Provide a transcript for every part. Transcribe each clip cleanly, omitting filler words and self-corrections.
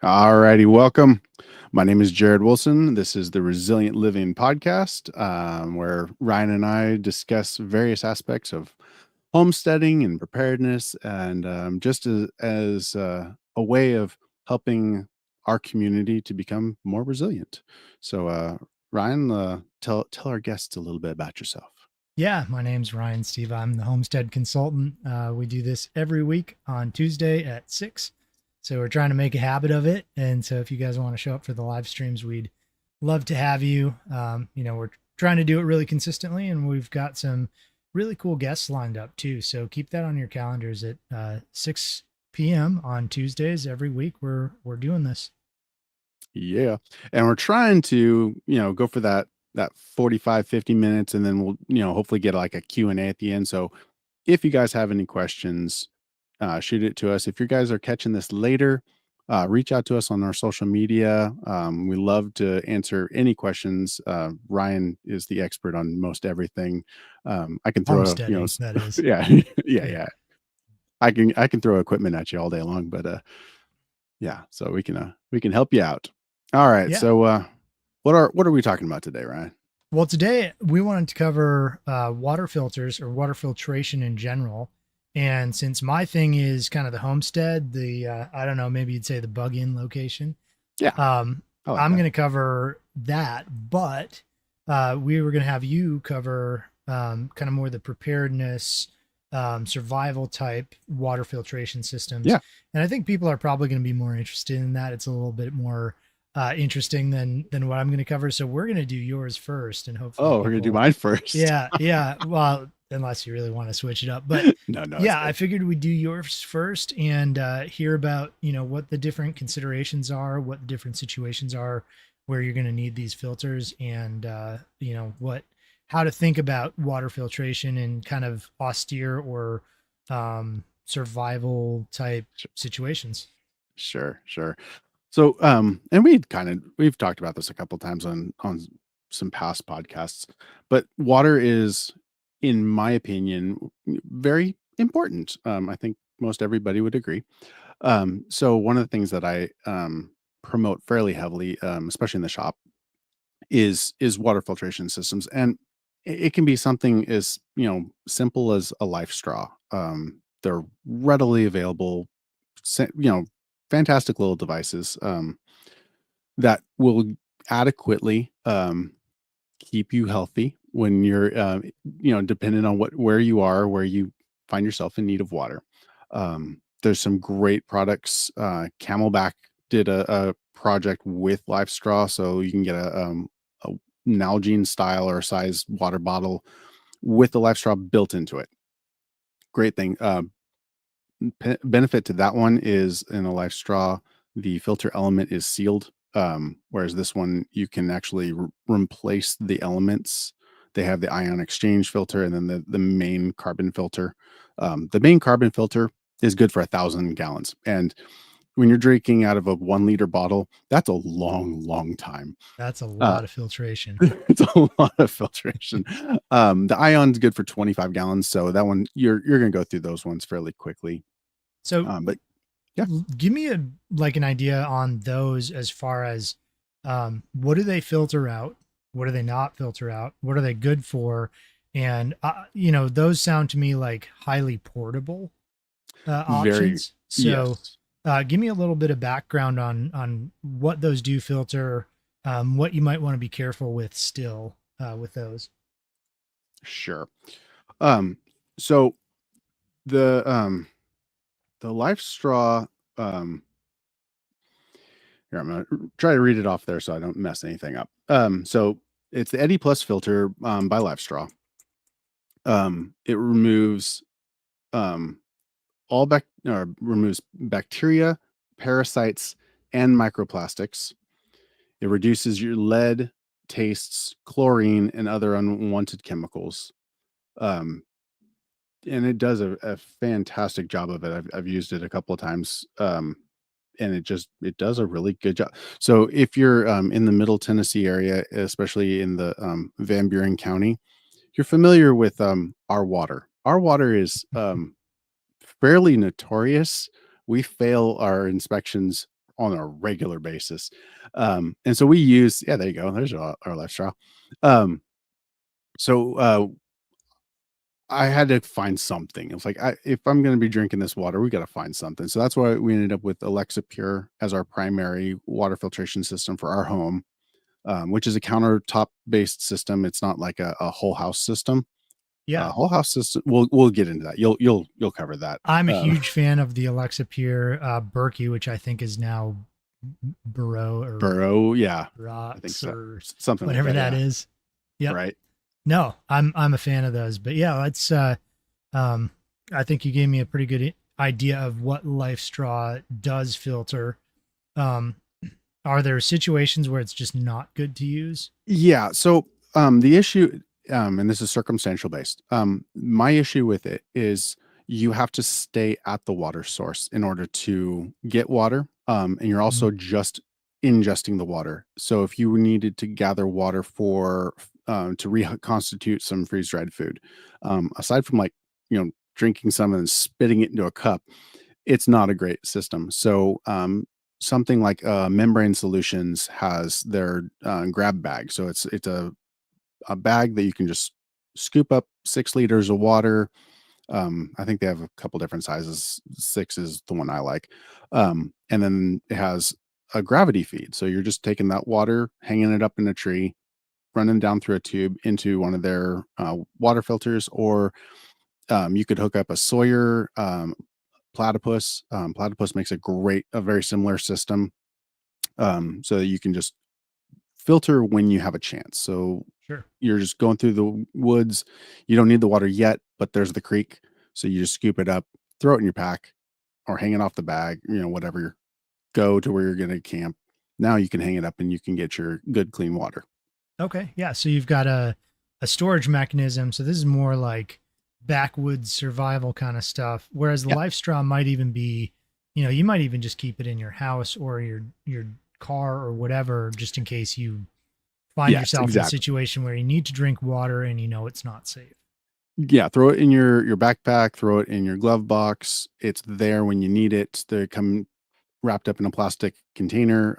All righty, welcome. My name is Jared Wilson. This is the Resilient Living podcast, where Ryan and I discuss various aspects of homesteading and preparedness, and just as a way of helping our community to become more resilient. So, Ryan, tell our guests a little bit about yourself. Yeah, my name's Ryan Steve. I'm the homestead consultant. We do this every week on Tuesday at 6. So we're trying to make a habit of it. And so if you guys want to show up for the live streams, we'd love to have you. We're trying to do it really consistently, and we've got some really cool guests lined up too. So keep that on your calendars at 6 p.m. on Tuesdays every week. We're doing this. Yeah. And we're trying to, go for that 45, 50 minutes, and then we'll, hopefully get like a Q&A at the end. So if you guys have any questions, shoot it to us. If you guys are catching this later, reach out to us on our social media. We love to answer any questions. Ryan is the expert on most everything. I can throw, Homesteading, that is. yeah, yeah. I can throw equipment at you all day long, but yeah, so we can help you out. All right. Yeah. So what are we talking about today, Ryan? Well, today we wanted to cover water filters or water filtration in general. And since my thing is kind of the homestead, I don't know, maybe you'd say the bug in location. Yeah. I'm going to cover that, but we were going to have you cover kind of more the preparedness, survival type water filtration systems. Yeah. And I think people are probably going to be more interested in that. It's a little bit more interesting than what I'm going to cover. So we're going to do yours first, and hopefully, we're gonna do mine first. yeah. Well, unless you really want to switch it up, but no, yeah, I figured we'd do yours first and hear about what the different considerations are, what the different situations are where you're going to need these filters, and how to think about water filtration in kind of austere or survival type situations. Sure. So, and we've talked about this a couple times on some past podcasts, but water is, in my opinion, very important. I think most everybody would agree. So one of the things that I promote fairly heavily, especially in the shop, is water filtration systems, and it can be something as simple as a life straw. They're readily available, fantastic little devices that will adequately keep you healthy when you're depending on where you are, where you find yourself in need of water. There's some great products. Camelback did a project with life straw, so you can get a Nalgene style or size water bottle with the life straw built into it. Great thing. Benefit to that one is in a life straw, the filter element is sealed, whereas this one you can actually replace the elements. They have the ion exchange filter and then the main carbon filter. The main carbon filter is good for 1,000 gallons, and when you're drinking out of a 1 liter bottle, that's a long time. That's a lot of filtration. It's a lot of filtration. The ion's good for 25 gallons, so that one you're gonna go through those ones fairly quickly. So But yeah, give me an idea on those as far as what do they filter out? What do they not filter out? What are they good for? And those sound to me like highly portable options. So yes. give me a little bit of background on what those do filter, what you might want to be careful with still with those. Sure. So the life straw, here, I'm gonna try to read it off there so I don't mess anything up. So it's the Eddie Plus filter by Life Straw. It removes removes bacteria, parasites, and microplastics. It reduces your lead, tastes, chlorine, and other unwanted chemicals. Um, and it does a fantastic job of it. I've used it a couple of times. and it does a really good job. So if you're in the Middle Tennessee area, especially in the Van Buren County, you're familiar with our water. Our water is fairly notorious. We fail our inspections on a regular basis. And so we use, yeah, there you go. There's our left straw. Um, so I had to find something. It was like, if I'm going to be drinking this water, we got to find something. So that's why we ended up with Alexa Pure as our primary water filtration system for our home, which is a countertop based system. It's not like a whole house system. Yeah. Whole house system. We'll get into that. You'll cover that. I'm a huge fan of the Alexa Pure Berkey, which I think is now Burrow or Burrow, yeah, I think Rocks so. or Something like whatever that. that Yeah, is. Yep. right. No, I'm a fan of those. But yeah, let's um I think you gave me a pretty good idea of what Life Straw does filter. Um are there situations where it's just not good to use? Yeah. So the issue, and this is circumstantial based. My issue with it is you have to stay at the water source in order to get water. And you're Mhm. also just ingesting the water. So if you needed to gather water for to reconstitute some freeze dried food, aside from like, drinking some and spitting it into a cup, it's not a great system. So something like Membrane Solutions has their grab bag. So it's a bag that you can just scoop up 6 liters of water. I think they have a couple different sizes. 6 is the one I like. And then it has a gravity feed. So you're just taking that water, hanging it up in a tree, running down through a tube into one of their water filters, or you could hook up a Sawyer Platypus. Platypus makes a very similar system, so that you can just filter when you have a chance. So Sure. you're just going through the woods. You don't need the water yet, but there's the creek. So you just scoop it up, throw it in your pack, or hang it off the bag, whatever. Go to where you're going to camp. Now you can hang it up and you can get your good, clean water. Okay. Yeah. So you've got a storage mechanism. So this is more like backwoods survival kind of stuff. Whereas the Yeah. Life Straw might even be, you might even just keep it in your house or your car or whatever, just in case you find Yes, yourself in a exactly. situation where you need to drink water and it's not safe. Yeah, throw it in your backpack, throw it in your glove box. It's there when you need it. They come wrapped up in a plastic container.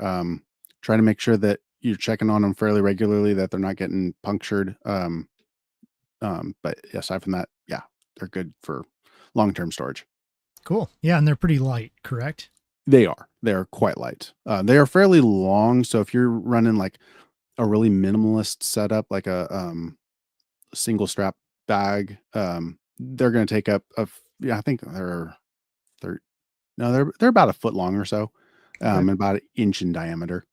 Try to make sure that you're checking on them fairly regularly, that they're not getting punctured. But aside from that, yeah, they're good for long-term storage. Cool. Yeah. And they're pretty light, correct? They are. They are quite light. They are fairly long. So if you're running like a really minimalist setup, like a single strap bag, they're going to take up yeah, I think they're no, they're about a foot long or so, Okay. and about an inch in diameter.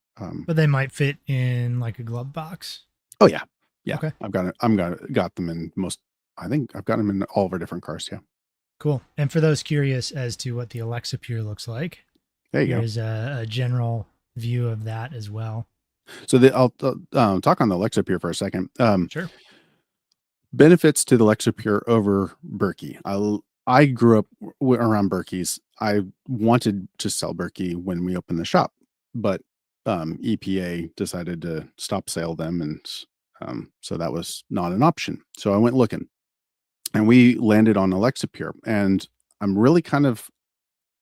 But they might fit in like a glove box. Oh yeah, yeah. Okay. Got them in most. I think I've got them in all of our different cars. Yeah. Cool. And for those curious as to what the Alexa Pure looks like, There you go. here's a general view of that as well. So I'll talk on the Alexa Pure for a second. Sure. Benefits to the Alexa Pure over Berkey. I grew up around Berkeys. I wanted to sell Berkey when we opened the shop, but EPA decided to stop sale them, and so that was not an option. So I went looking, and we landed on Alexa Pure, and I'm really kind of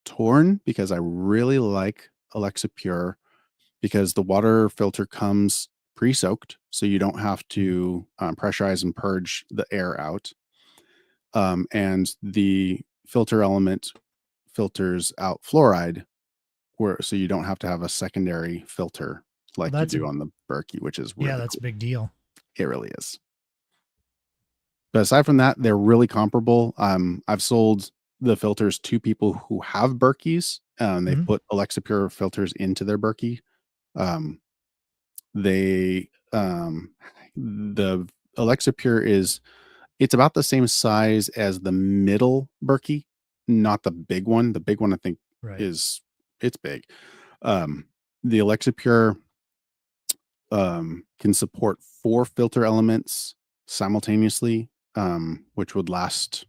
torn because I really like Alexa Pure because the water filter comes pre-soaked, so you don't have Mhm. to pressurize and purge the air out. And the filter element filters out fluoride, where so you don't have to have a secondary filter Well, like you do on the Berkey, which is really that's a cool. big deal. It really is. But aside from that, they're really comparable. I've sold the filters to people who have Berkeys. They Mhm. put Alexa Pure filters into their Berkey. Um, they the Alexa Pure it's about the same size as the middle Berkey, not the big one. The big one I think Right. is it's big. Um, the Alexa Pure can support 4 filter elements simultaneously, which would last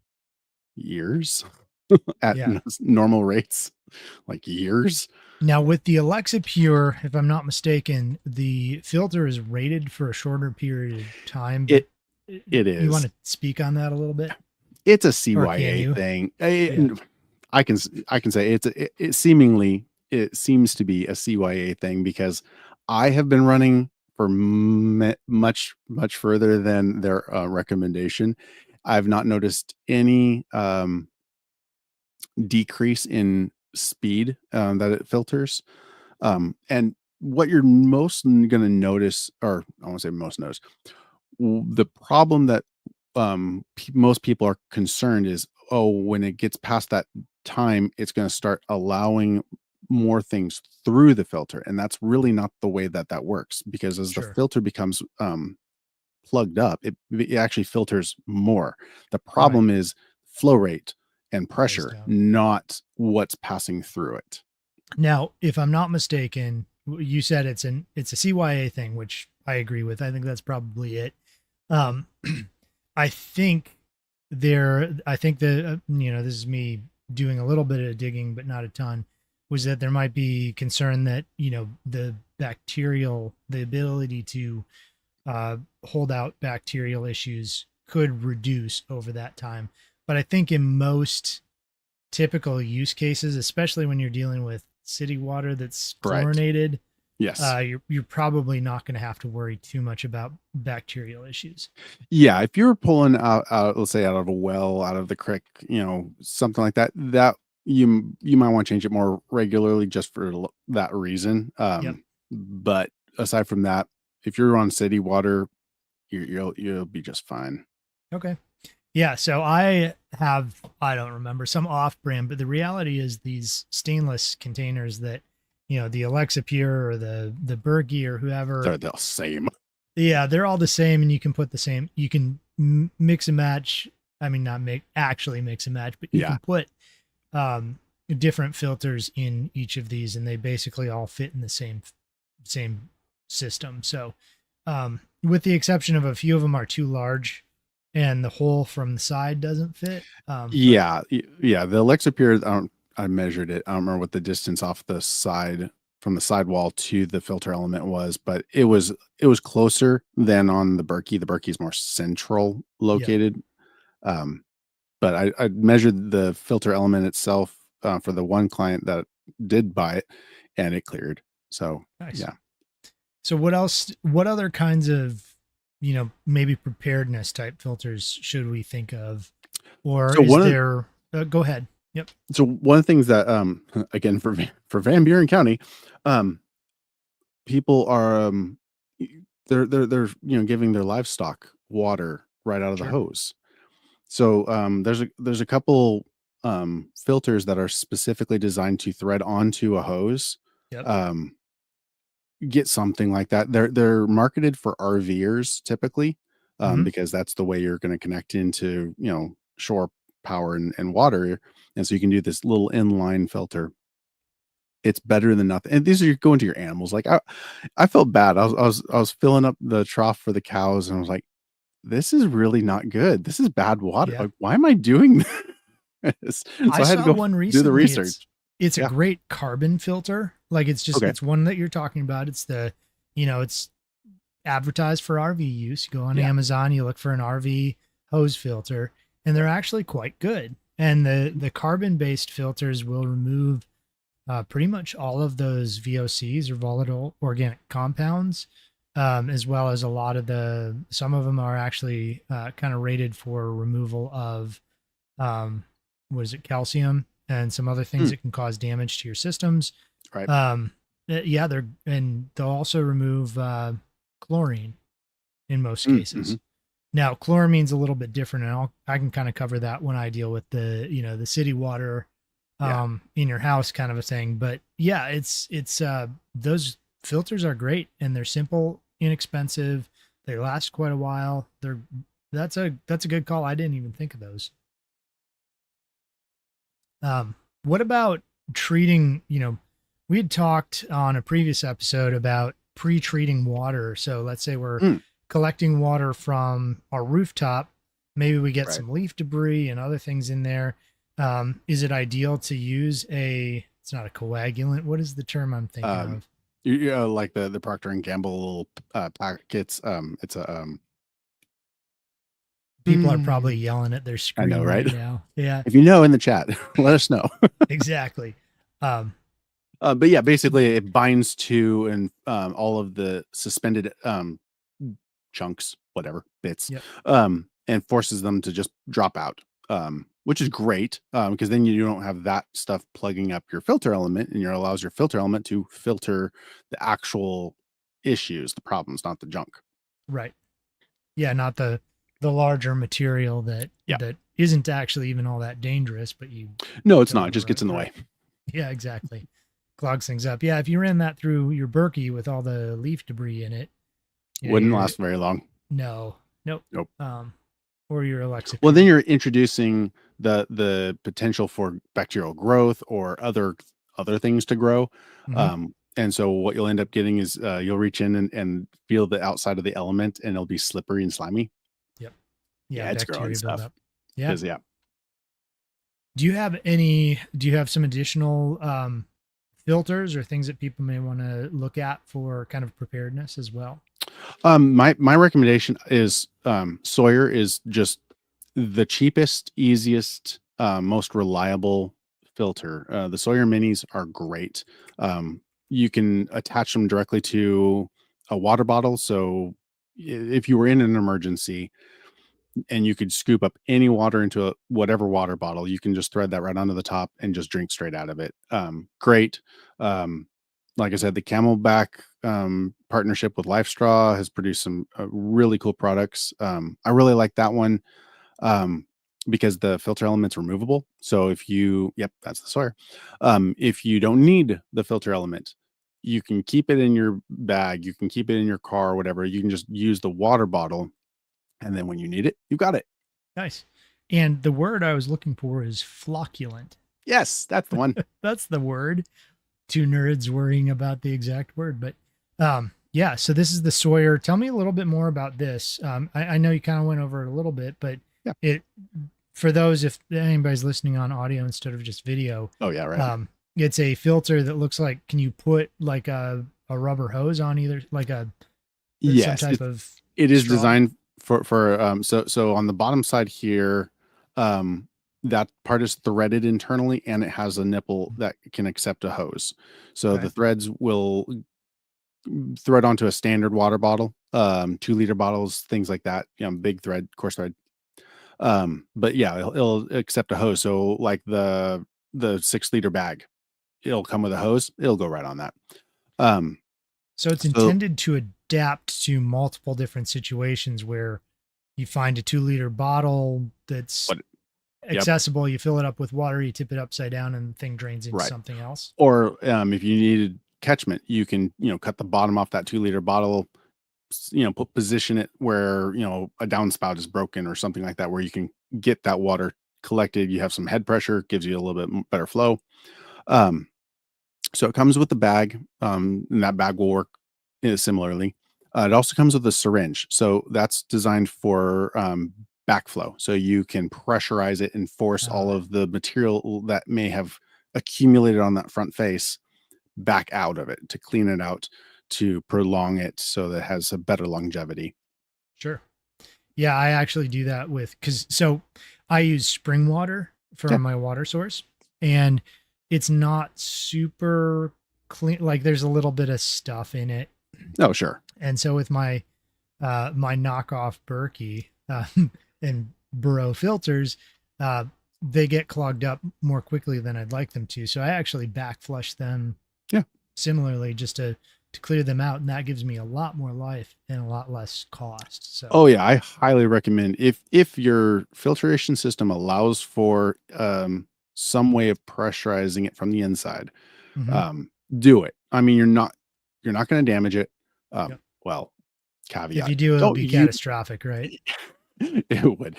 years. at Yeah. normal rates, like years. Now with the Alexa Pure, if I'm not mistaken, the filter is rated for a shorter period of time, but It it you want is. to speak on that a little bit? It's a Or can CYA you? thing. Yeah, I can say it seemingly it seems to be a CYA thing because I have been running for much further than their recommendation. I've not noticed any decrease in speed that it filters. And what you're most going to notice, or I won't say most notice, the problem that most people are concerned is, oh, when it gets past that time, it's going to start allowing more things through the filter, and that's really not the way that that works. Because as the sure. filter becomes plugged up, it actually filters more. The Right. problem is flow rate and Goes pressure, down. not what's passing through it. Now, if I'm not mistaken, you said it's a CYA thing, which I agree with. I think that's probably it. Um, I think I think that this is me doing a little bit of digging, but not a ton. Was that there might be concern that the ability to hold out bacterial issues could reduce over that time. But I think in most typical use cases, especially when you're dealing with city water that's Right. chlorinated, Yes. you're probably not going to have to worry too much about bacterial issues. Yeah, if you're pulling let's say out of a well, out of the creek, something like that, that you might want to change it more regularly just for that reason. Yep. But aside from that, if you're on city water, you'll be just fine. Okay. Yeah. So I don't remember some off brand, but the reality is these stainless containers that, the Alexa Pure or the Berkey or whoever, They're the same. yeah, they're all the same, and you can put the same. You can mix and match. I mean, not make actually mix and match, but you Yeah. can put um, different filters in each of these, and they basically all fit in the same system. So, with the exception of a few of them are too large, and the hole from the side doesn't fit. But Yeah. The Alexa Pure, I measured it. I don't remember what the distance off the side from the sidewall to the filter element was, but it was closer than on the Berkey. The Berkey is more central yeah, located. Um, but I measured the filter element itself for the one client that did buy it, and it cleared. So nice. yeah. So what else? What other kinds of maybe preparedness type filters should we think of, or So is one of there? Go ahead. Yep. so one of the things that again for Van Buren County, um people are they're giving their livestock water right out of the Sure. hose. So there's a couple filters that are specifically designed to thread onto a hose. Yep. Um get something like that. They're marketed for RVers typically, Hmm. because that's the way you're going to connect into shore power and water, and so you can do this little inline filter. It's better than nothing. And these are going to your animals. Like I felt bad. I was filling up the trough for the cows, and I was like, this is really not good. This is bad water. Yeah. Like, why am I doing this? I So I had to saw go one do the recently. It's research. it's a Yeah. great carbon filter. Like Okay. it's one that you're talking about. It's advertised for RV use. You go on Yeah. Amazon, you look for an RV hose filter, and they're actually quite good. And the carbon based filters will remove pretty much all of those VOCs or volatile organic compounds, as well as a lot of some of them are actually kind of rated for removal of, um, what is it, calcium and some other things Mm, that can cause damage to your systems. right. Yeah, they'll also remove chlorine in most Mm, cases. mhm. Now, chloramine's a little bit different, and I can kind of cover that when I deal with the city water Yeah. in your house kind of a thing. But yeah, it's those filters are great, and they're simple, inexpensive. They last quite a while. That's a good call. I didn't even think of those. What about treating, we had talked on a previous episode about pre-treating water. So let's say we're Mm, collecting water from our rooftop. Maybe we get right. some leaf debris and other things in there. Is it ideal to use it's not a coagulant. What is the term I'm thinking Um, of? like the Procter and Gamble packets. It's a People are probably hmm, yelling at their I know, screen right? right now. Yeah, If you know in the chat, let us know. exactly. Um, But yeah, basically it binds to and all of the suspended chunks, whatever bits, yep, and forces them to just drop out, which is great because then you don't have that stuff plugging up your filter element, and it allows your filter element to filter the actual issues, the problems, not the junk. right. Yeah, not the larger material Yeah, that isn't actually even all that dangerous, but you no, it's don't not. It want to just run gets it in the through. way. Yeah, exactly. Clogs things up. Yeah, if you ran that through your Berkey with all the leaf debris in it, Wouldn't you're last very long. no, nope. Nope. Um, or your Alexa Well, then treatment. you're introducing the potential for bacterial growth or other things to grow. Hmm. And so what you'll end up getting is you'll reach in and feel the outside of the element, and it'll be slippery and slimy. Yep. Yeah, Yeah, it's growing bacteria stuff. buildup. Yeah. Because yeah, Do you have some additional filters or things that people may want to look at for kind of preparedness as well? my recommendation is Sawyer is just the cheapest, easiest, most reliable filter. The Sawyer minis are great. You can attach them directly to a water bottle. So if you were in an emergency and you could scoop up any water into whatever water bottle, you can just thread that right onto the top and just drink straight out of it. Great. Um, like I said, the Camelback partnership with Life Straw has produced some really cool products. I really like that one um, because the filter element's removable. So yep, that's the Sawyer. If you don't need the filter element, you can keep it in your bag, you can keep it in your car, whatever. You can just use the water bottle, and then when you need it, you got it. Nice. And the word I was looking for is flocculent. Yes, that's the one. That's the word. Two nerds worrying about the exact word, but yeah. So this is the Sawyer. Tell me a little bit more about this. I know you kind of went over it a little bit, but Yeah. it for those if anybody's listening on audio instead of just video, Oh yeah, right. um, it's a filter that looks like. Can you put like a rubber hose on either, like some Yes, type of it is straw? designed for so on the bottom side here, um that part is threaded internally and it has a nipple that can accept a hose. So Okay. the threads will thread onto a standard water bottle, 2-liter bottles, things like that, big thread, coarse thread. But yeah, it'll accept a hose. So like the 6-liter bag, it'll come with a hose, it'll go right on that. Um So it's so intended to adapt to multiple different situations where you find a 2 liter bottle that's what yep, accessible. You fill it up with water, you tip it upside down, and the thing drains into right. something else. Or if you needed catchment, you can, cut the bottom off that 2-liter bottle, position it where, a downspout is broken or something like that, where you can get that water collected. You have some head pressure, gives you a little bit better flow. Um, so it comes with the bag, and that bag will work similarly. It also comes with a syringe. So that's designed for backflow. So you can pressurize it and force all Uh, of the material that may have accumulated on that front face back out of it to clean it out, to prolong it so that it has a better longevity. sure. Yeah, I actually do that with because so I use spring water for Yeah. my water source, and it's not super clean. Like there's a little bit of stuff in it, Oh, sure. and so with my knockoff Berkey and Burrow filters, uh, they get clogged up more quickly than I'd like them to. So I actually back flush them Yeah. similarly just to clear them out, and that gives me a lot more life and a lot less cost. So Oh yeah, I highly recommend if your filtration system allows for some way of pressurizing it from the inside, mhm. do it. I mean, you're not going to damage it. Yep. Well, If caveat: you do, it'll don't be you catastrophic, right? it would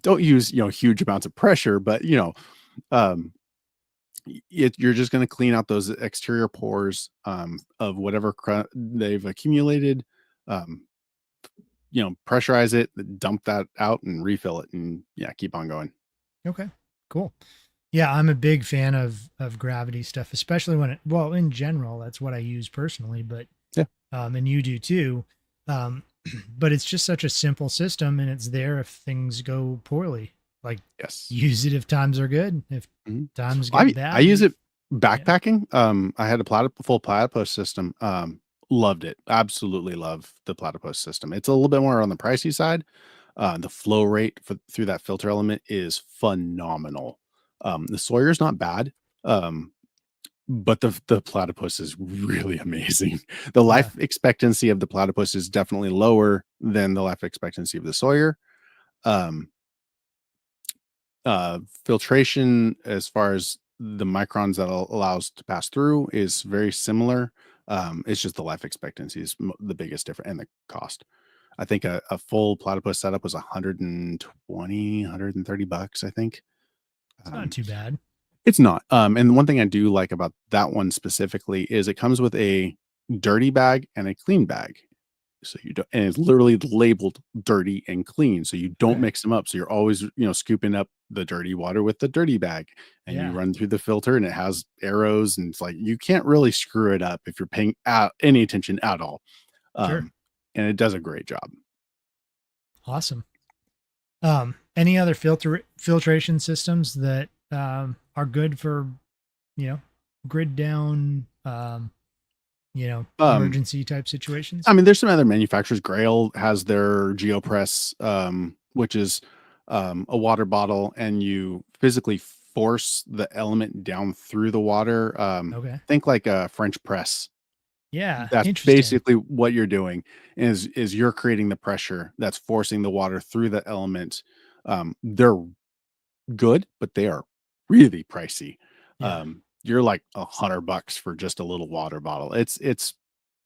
don't use huge amounts of pressure, but um, you're just going to clean out those exterior pores of whatever they've accumulated. Um, pressurize it, dump that out, and refill it, and yeah, keep on going. Okay. Cool. Yeah, I'm a big fan of gravity stuff, especially when it, well, in general, that's what I use personally, but Yeah. and you do too. Um, but it's just such a simple system, and it's there if things go poorly. Like, Yes. use it if times are good. If Mhm. times I get mean, I bad, use you, it yeah, backpacking. I had a full platypus system. Loved it. Absolutely love the platypus system. It's a little bit more on the pricey side. The flow rate through that filter element is phenomenal. The Sawyer's not bad. Um, but the platypus is really amazing. The yeah, life expectancy of the platypus is definitely lower than the life expectancy of the Sawyer. Um, Filtration, as far as the microns that allows to pass through, is very similar. It's just the life expectancy is the biggest difference, and the cost. I think a full platypus setup was 120, $130, I think. it's not Um, too bad. it's not. And one thing I do like about that one specifically is it comes with a dirty bag and a clean bag. So you don't, and it's literally labeled dirty and clean. So you don't Okay, mix them up. So you're always, scooping up the dirty water with the dirty bag, and you yeah, run through the filter, and it has arrows, and it's like you can't really screw it up if you're paying any attention at all. sure, Um, and it does a great job. awesome. Any other filtration systems that are good for, you know, grid down, Um, emergency type situations? I mean, there's some other manufacturers. Grail has their GeoPress, which is a water bottle, and you physically force the element down through the water. Okay. Think like a French press. Yeah. That's Interesting. basically what you're doing is you're creating the pressure that's forcing the water through the element. They're good, but they are really pricey. Yeah. You're like $100 for just a little water bottle.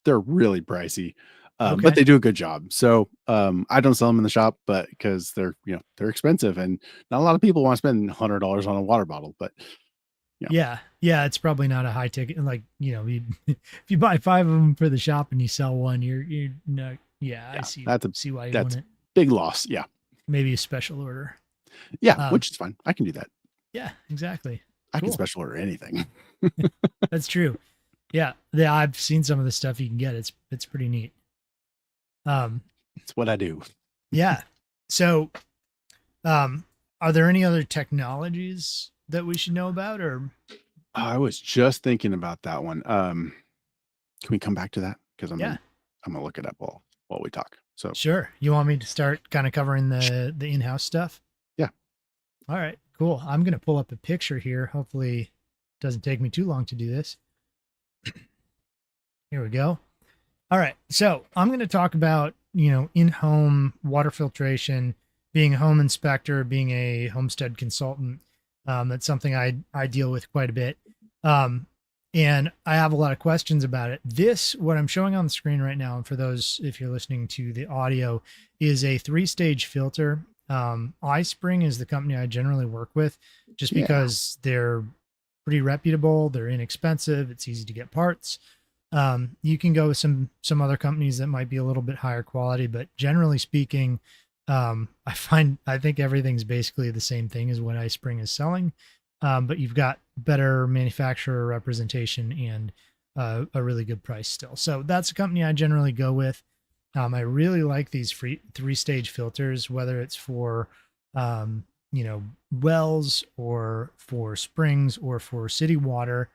They're really pricey, but Okay. they do a good job. So, I don't sell them in the shop, but because they're expensive, and not a lot of people want to spend $100 on a water bottle, but, you know, Yeah. Yeah. It's probably not a high ticket. Like, if you buy five of them for the shop and you sell one, you're no, yeah, I yeah, see see why you want that's it. big loss. Yeah. Maybe a special order. Yeah, Um, which is fine. I can do that. yeah, exactly. I can Cool. special order anything. That's true. Yeah. Yeah. I've seen some of the stuff you can get. It's pretty neat. Um, It's what I do. yeah. So, um, are there any other technologies that we should know about or I was just thinking about that one. Can we come back to that? Because yeah, I'm gonna look it up while we talk. So, sure. You want me to start kind of covering sh the in-house stuff? yeah. All right, cool. I'm going to pull up a picture here. Hopefully it doesn't take me too long to do this. Here we go. All right. So, I'm going to talk about, in-home water filtration, being a home inspector, being a homestead consultant. That's something I deal with quite a bit. Um, and I have a lot of questions about it. What I'm showing on the screen right now, and for those, if you're listening to the audio, is a three-stage filter. iSpring is the company I generally work with just Yeah. because they're pretty reputable, they're inexpensive, it's easy to get parts. You can go with some other companies that might be a little bit higher quality, but generally speaking, I think everything's basically the same thing as what iSpring is selling, but you've got better manufacturer representation and a really good price still. So that's a company I generally go with. I really like these free three-stage filters, whether it's for wells or for springs or for city water.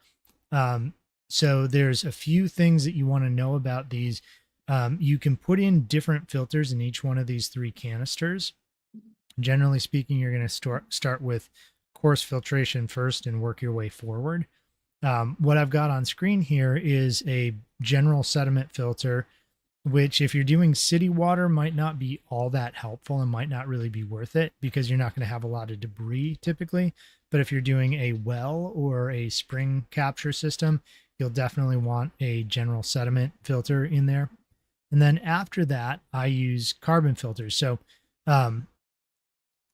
Um, so there's a few things that you want to know about these. You can put in different filters in each one of these three canisters. Generally speaking, you're going to start with coarse filtration first and work your way forward. What I've got on screen here is a general sediment filter, which if you're doing city water might not be all that helpful and might not really be worth it because you're not going to have a lot of debris typically. But if you're doing a well or a spring capture system, you'll definitely want a general sediment filter in there. And then after that, I use carbon filters. So um,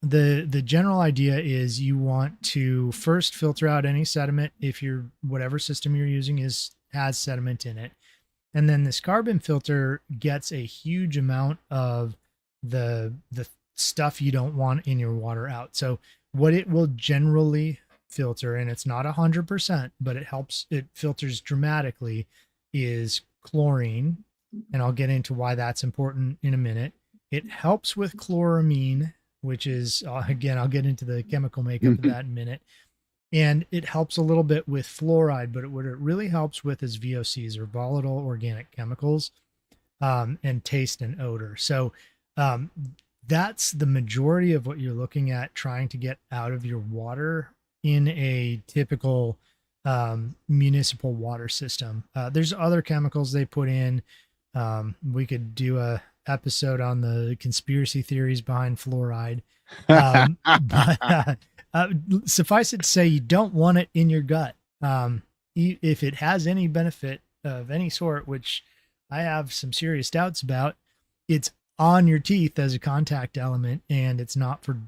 the general idea is you want to first filter out any sediment if your whatever system you're using has sediment in it, and then this carbon filter gets a huge amount of the stuff you don't want in your water out. So what it will generally filter, and it's not 100%, but it filters dramatically, is chlorine. And I'll get into why that's important in a minute. It helps with chloramine, which is, again, I'll get into the chemical makeup of that in a minute. And it helps a little bit with fluoride, but what it really helps with is VOCs, or volatile organic chemicals, and taste and odor. So that's the majority of what you're looking at trying to get out of your water in a typical municipal water system. There's other chemicals they put in. We could do a episode on the conspiracy theories behind fluoride. But suffice it to say, you don't want it in your gut. If it has any benefit of any sort, which I have some serious doubts about, it's on your teeth as a contact element, and it's not for,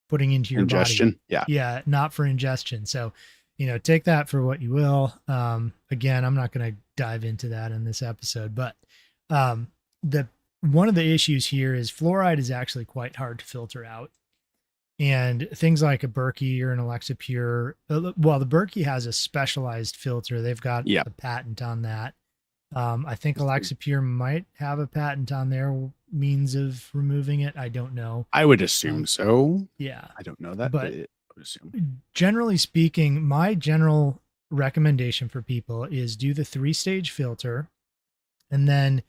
putting into your ingestion. body. Yeah. Yeah, not for ingestion. So, take that for what you will. Again, I'm not going to dive into that in this episode, but one of the issues here is fluoride is actually quite hard to filter out. And things like a Berkey or an Alexa Pure, well, the Berkey has a specialized filter. They've got a patent on that. I think Alexa Pure might have a patent on their means of removing it. I don't know. I would assume so. Yeah. I don't know that, but I would assume. Generally speaking, my general recommendation for people is do the 3-stage filter. And then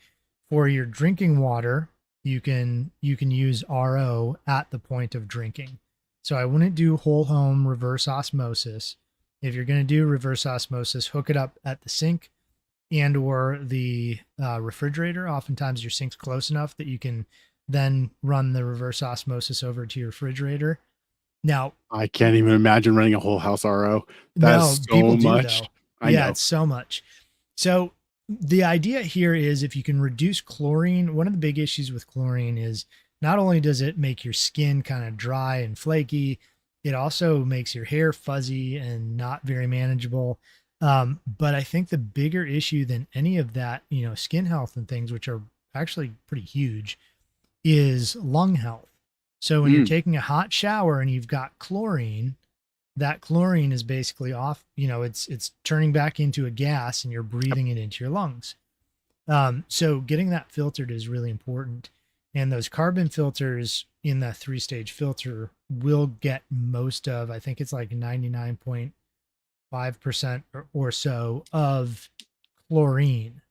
for your drinking water, you can use RO at the point of drinking. So I wouldn't do whole home reverse osmosis. If you're going to do reverse osmosis, hook it up at the sink and or the refrigerator. Oftentimes your sink's close enough that you can then run the reverse osmosis over to your refrigerator. Now, I can't even imagine running a whole house RO. That's so much. I know. It's so much. So the idea here is, if you can reduce chlorine, one of the big issues with chlorine is not only does it make your skin kind of dry and flaky, it also makes your hair fuzzy and not very manageable. But I think the bigger issue than any of that, skin health and things, which are actually pretty huge, is lung health. So when you're taking a hot shower and you've got chlorine, that chlorine is basically off, it's turning back into a gas and you're breathing it into your lungs. So getting that filtered is really important. And those carbon filters in that 3-stage filter will get most of, I think it's like 99.5% or so of chlorine.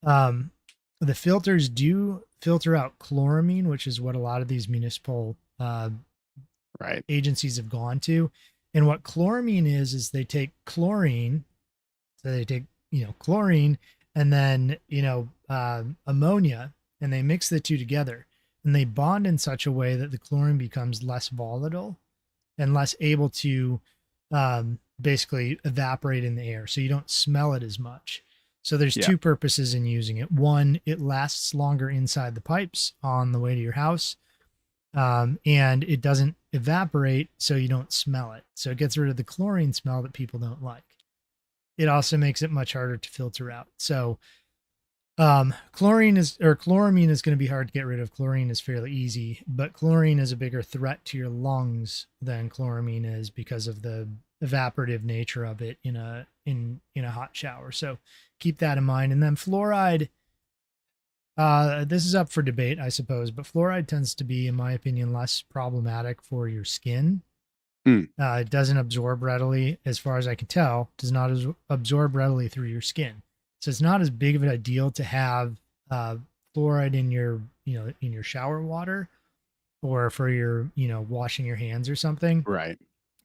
The filters do filter out chloramine, which is what a lot of these municipal agencies have gone to. And what chloramine is they take chlorine. So they take, chlorine and then, ammonia, and they mix the two together and they bond in such a way that the chlorine becomes less volatile and less able to basically evaporate in the air. So you don't smell it as much. So there's two purposes in using it. One, it lasts longer inside the pipes on the way to your house. And it doesn't evaporate, so you don't smell it. So it gets rid of the chlorine smell that people don't like. It also makes it much harder to filter out. So chloramine is going to be hard to get rid of. Chlorine is fairly easy, but chlorine is a bigger threat to your lungs than chloramine is because of the evaporative nature of it in a hot shower. So keep that in mind. And then fluoride, this is up for debate, I suppose, but fluoride tends to be, in my opinion, less problematic for your skin. It doesn't absorb readily, as far as I can tell, does not absorb readily through your skin. So it's not as big of a deal to have fluoride in your, in your shower water or for your, washing your hands or something. Right.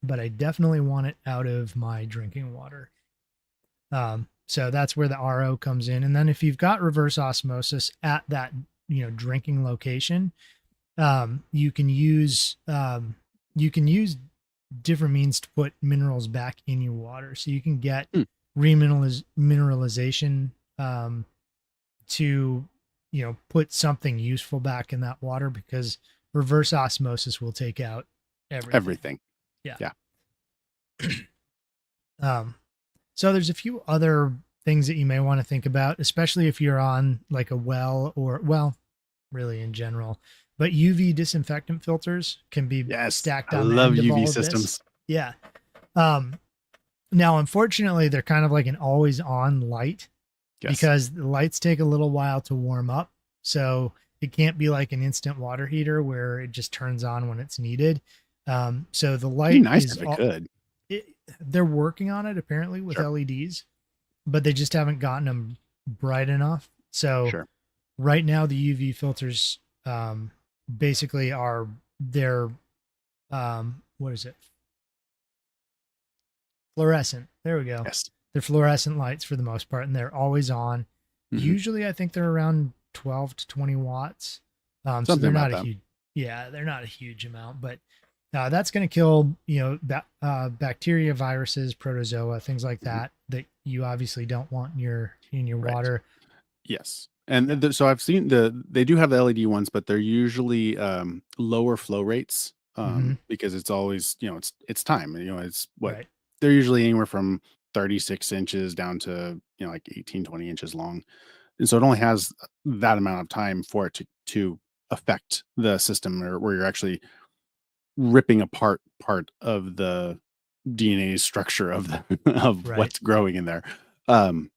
But I definitely want it out of my drinking water. So that's where the RO comes in. And then if you've got reverse osmosis at that, drinking location, you can use different means to put minerals back in your water. So you can get remineralization to, put something useful back in that water, because reverse osmosis will take out everything. Yeah. So there's a few other things that you may want to think about, especially if you're on like a well, or really in general, But UV disinfectant filters can be Yes, stacked I on the love end of UV all of this. systems. Yeah. Um, Now, unfortunately, they're kind of like an always on light Yes. because the lights take a little while to warm up. So it can't be like an instant water heater where it just turns on when it's needed. So the Be light nice is if it all, could. it, they're working on it apparently with Sure. LEDs, but they just haven't gotten them bright enough. So Sure. right now, the UV filters basically are their what is it? Fluorescent. There we go. Yes. They're fluorescent lights for the most part, and they're always on. Hmm. Usually, I think they're around 12 to 20 watts. So Something they're about not a that. huge, yeah, they're not a huge amount, but that's going to kill, bacteria, viruses, protozoa, things like Mhm. that you obviously don't want in your Right. water. Yes. And Yeah. so I've seen they do have the LED ones, but they're usually lower flow rates Mm-hmm. because it's always, it's time. It's what Right. they're usually anywhere from 36 inches down to, like 18, 20 inches long. And so it only has that amount of time for it to affect the system, or where you're actually ripping apart part of the DNA structure of the of Right. what's growing in there. Um,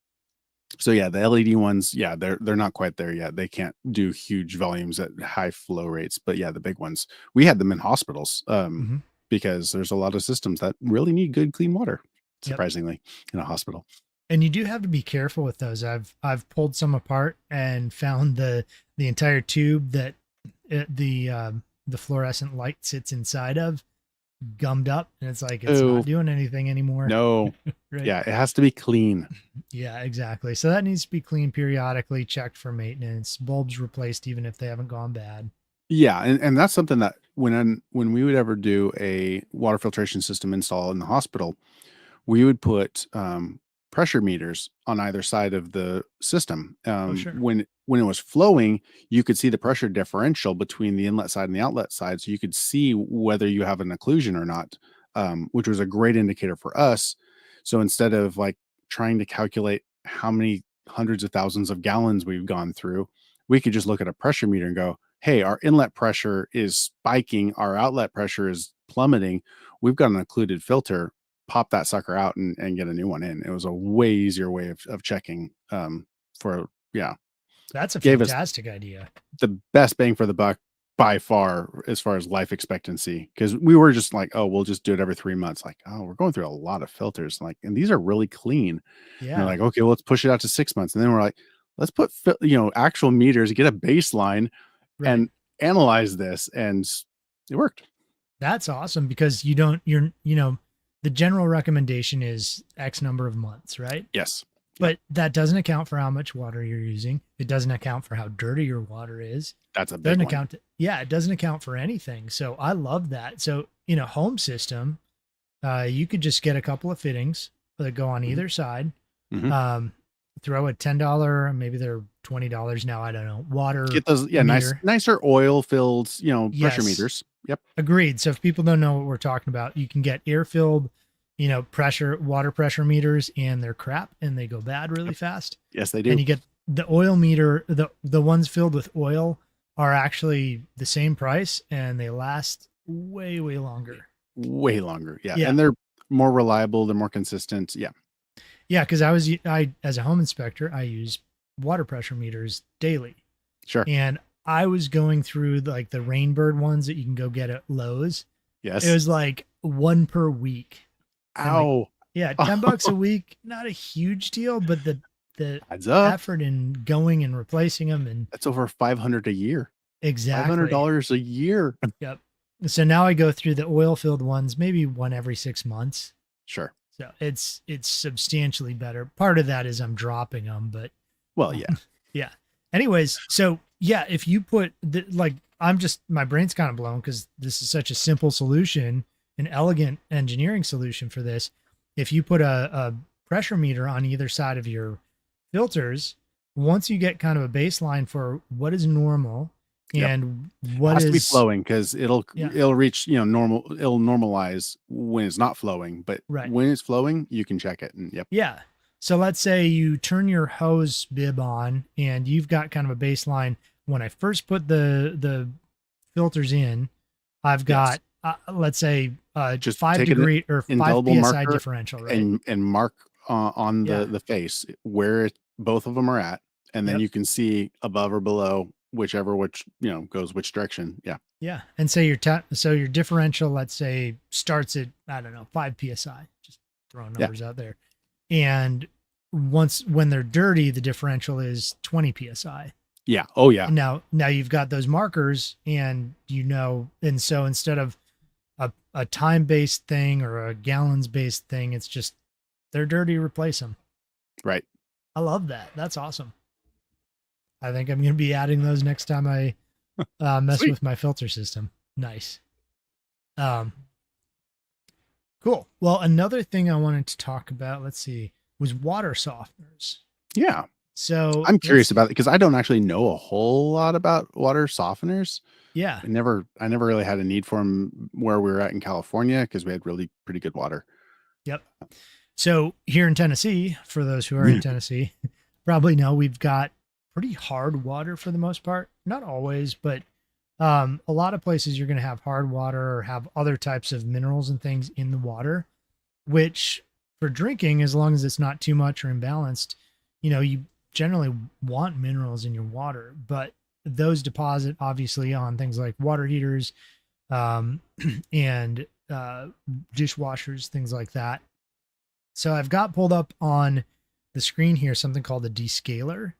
so yeah, the LED ones, yeah, they're not quite there yet. They can't do huge volumes at high flow rates, but yeah, the big ones. We had them in hospitals Mm-hmm. because there's a lot of systems that really need good clean water, Yep. surprisingly, in a hospital. And you do have to be careful with those. I've pulled some apart and found the entire tube that the fluorescent light sits inside of gummed up, and it's like it's not Oh, doing anything anymore. no. Right? Yeah, it has to be clean. Yeah, exactly. So that needs to be cleaned periodically, checked for maintenance, bulbs replaced even if they haven't gone bad. Yeah, and that's something that when we would ever do a water filtration system install in the hospital, we would put pressure meters on either side of the system. Oh, sure. When it was flowing, you could see the pressure differential between the inlet side and the outlet side, so you could see whether you have an occlusion or not, which was a great indicator for us. So instead of like trying to calculate how many hundreds of thousands of gallons we've gone through, we could just look at a pressure meter and go, "Hey, our inlet pressure is spiking, our outlet pressure is plummeting. We've got an occluded filter, pop that sucker out and get a new one in." It was a way easier way of checking, for yeah, That's a gave us fantastic idea. the best bang for the buck by far as far as life expectancy, because we were just like, "Oh, we'll just do it every 3 months." Like, "Oh, we're going through a lot of filters, like, and these are really clean." And they're Yeah. like, "Okay, well, let's push it out to 6 months." And then we're like, "Let's put actual meters, get a baseline, Right. and analyze this." And it worked. That's awesome because you don't you're the general recommendation is X number of months, right? Yes. Yep. But that doesn't account for how much water you're using. It doesn't account for how dirty your water is. That's a big Doesn't one. account yeah, it doesn't account for anything. So I love that. So in a home system, you could just get a couple of fittings that go on Mhm. either side. Mhm. Um, Throw a $10, maybe they're $20 now, I don't know, water Get those, yeah, meter. nicer oil filled, pressure Yes, meters. Yep. agreed. So if people don't know what we're talking about, you can get air filled, water pressure meters, and they're crap and they go bad really Yep. fast. Yes, they And do. you get the oil meter, the ones filled with oil are actually the same price and they last way, way longer. Way longer. Yeah. Yeah. And they're more reliable, they're more consistent. Yeah. Yeah. Cause I, as a home inspector, I use water pressure meters daily. Sure. And I was going through like the Rainbird ones that you can go get at Lowe's. It Yes. was like one per week. And like, Ow. yeah, $10 a week, not a huge deal, but the Adds up. effort in going and replacing them and That's over 500 a year. exactly. $500 a year. Yep. So now I go through the oil filled ones, maybe one every 6 months. Sure. So it's substantially better. Part of that is I'm dropping them, but Well, yeah. yeah. Anyways, so yeah, if you put my brain's kind of blown because this is such a simple solution, an elegant engineering solution for this. If you put a pressure meter on either side of your filters, once you get kind of a baseline for what is normal Yep. and It what has to be is, flowing because yeah, it'll reach, normal, it'll normalize when it's not flowing. But right. when it's flowing, you can check it. And yep. Yeah. So let's say you turn your hose bib on and you've got kind of a baseline. When I first put the filters in, I've Yes. got let's say Just 5 take an degree or 5 indelible psi marker differential, right? and mark on Yeah. the face where both of them are at, and then Yep. you can see above or below which goes which direction. Yeah. Yeah. And say so your differential, let's say, starts at, I don't know, 5 psi, just throwing Yeah. numbers out there. And when they're dirty, the differential is 20 psi. Yeah. Oh yeah. And now you've got those markers, and and so instead of a time based thing or a gallons based thing, it's just they're dirty, replace them. Right. I love that. That's awesome. I think I'm going to be adding those next time I mess Sweet. with my filter system. Nice. Um, cool. Well, another thing I wanted to talk about, let's see, was water softeners. Yeah. So I'm curious about it because I don't actually know a whole lot about water softeners. yeah, I never really had a need for them where we were at in California because we had really pretty good water. yep. So here in Tennessee, for those who are in Tennessee, probably know we've got pretty hard water for the most part. Not always, but a lot of places you're going to have hard water or have other types of minerals and things in the water, which for drinking, as long as it's not too much or imbalanced, you generally want minerals in your water, but those deposit obviously on things like water heaters, um, and dishwashers, things like that. So I've got pulled up on the screen here something called the descaler,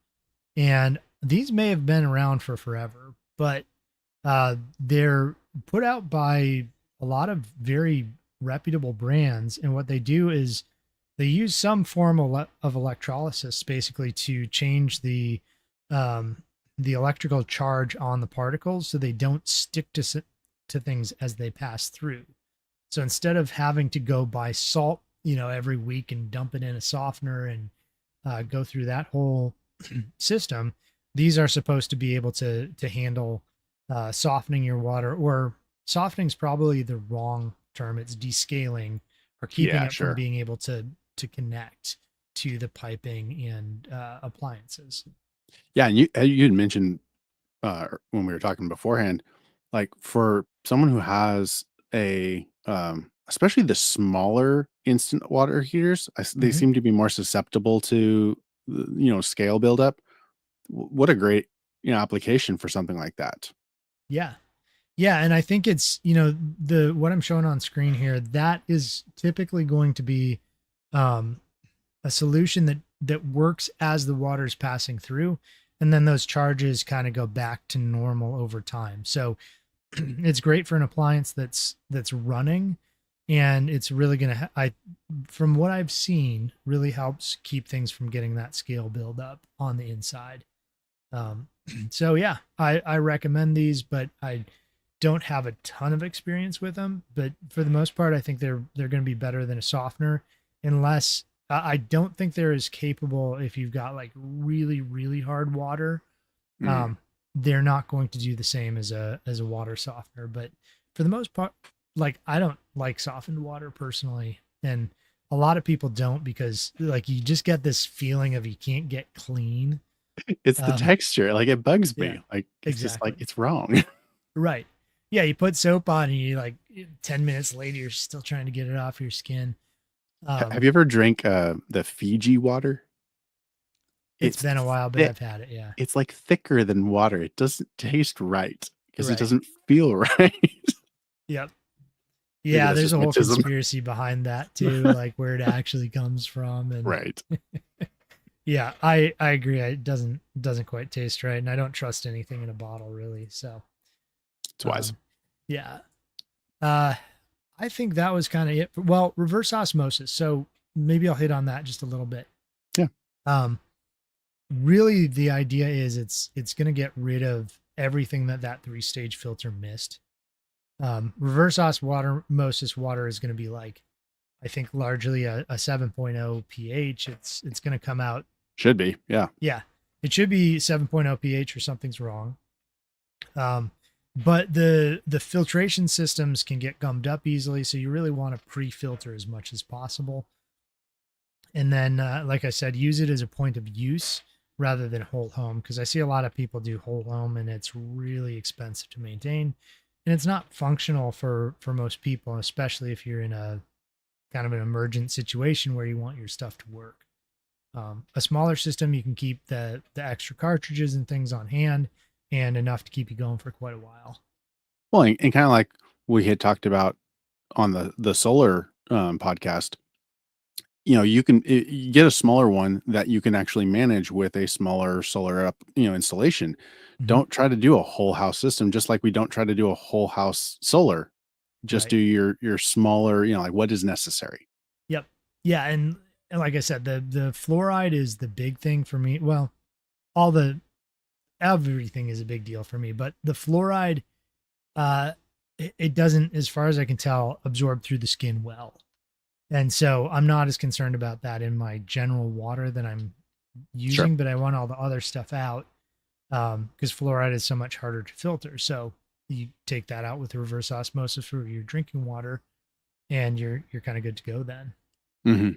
and these may have been around for forever, but they're put out by a lot of very reputable brands, and what they do is they use some form of electrolysis basically to change the electrical charge on the particles so they don't stick to things as they pass through. So instead of having to go buy salt, every week and dump it in a softener and go through that whole system, these are supposed to be able to handle softening your water, or softening is probably the wrong term. It's descaling, or keeping Yeah, it from sure. being able to connect to the piping and appliances. Yeah, and you had mentioned when we were talking beforehand, like for someone who has especially the smaller instant water heaters, they Mhm. seem to be more susceptible to scale buildup. What a great application for something like that. Yeah. Yeah, and I think it's, the what I'm showing on screen here, that is typically going to be um a solution that works as the water is passing through, and then those charges kind of go back to normal over time. So it's great for an appliance that's running, and it's really going to I from what I've seen, really helps keep things from getting that scale build up on the inside. Um, so yeah, I recommend these, but I don't have a ton of experience with them. But for the most part, I think they're going to be better than a softener, unless I don't think they're as capable if you've got like really really hard water. Mm. Um, they're not going to do the same as a water softener. But for the most part, like I don't like softened water personally, and a lot of people don't, because like you just get this feeling of you can't get clean. It's the Um, texture, like it bugs yeah, me. Like it's just like exactly. it's wrong. Right. Yeah, you put soap on and you like 10 minutes later you're still trying to get it off your skin. Have Um, you ever drank the Fiji water? it's It's been a while, but thick. I've had it. Yeah. It's like thicker than water. It doesn't taste right because it Right. doesn't feel right. Yep. Maybe Yeah, that's there's just a whole witchism. conspiracy behind that too, like where it actually comes from. And Right. yeah, I agree. It doesn't quite taste right, and I don't trust anything in a bottle really. So It's wise. um, yeah. Uh, I think that was kind of it. Well, reverse osmosis. So maybe I'll hit on that just a little bit. Yeah. Um, Really the idea is it's going to get rid of everything that three-stage filter missed. Reverse osmosis water is going to be like, I think largely a 7.0 pH. It's going to come out. Should be. Yeah. Yeah, it should be 7.0 pH or something's wrong. Um, but the filtration systems can get gummed up easily, so you really want to pre-filter as much as possible. And then, like I said, use it as a point of use rather than whole home, because I see a lot of people do whole home and it's really expensive to maintain, and it's not functional for most people, especially if you're in a kind of an emergent situation where you want your stuff to work. A smaller system, you can keep the extra cartridges and things on hand, and enough to keep you going for quite a while. Well, and kind of like we had talked about on the solar podcast, you can you get a smaller one that you can actually manage with a smaller solar up, installation. Mhm. Don't try to do a whole house system, just like we don't try to do a whole house solar. Just Right. do your smaller, like what is necessary. Yep. Yeah, and like I said, the fluoride is the big thing for me. Well, all the everything is a big deal for me, but the fluoride, it doesn't, as far as I can tell, absorb through the skin well. And so I'm not as concerned about that in my general water that I'm Sure. using, but I want all the other stuff out, because fluoride is so much harder to filter. So you take that out with reverse osmosis for your drinking water, and you're kind of good to go then. Hmm.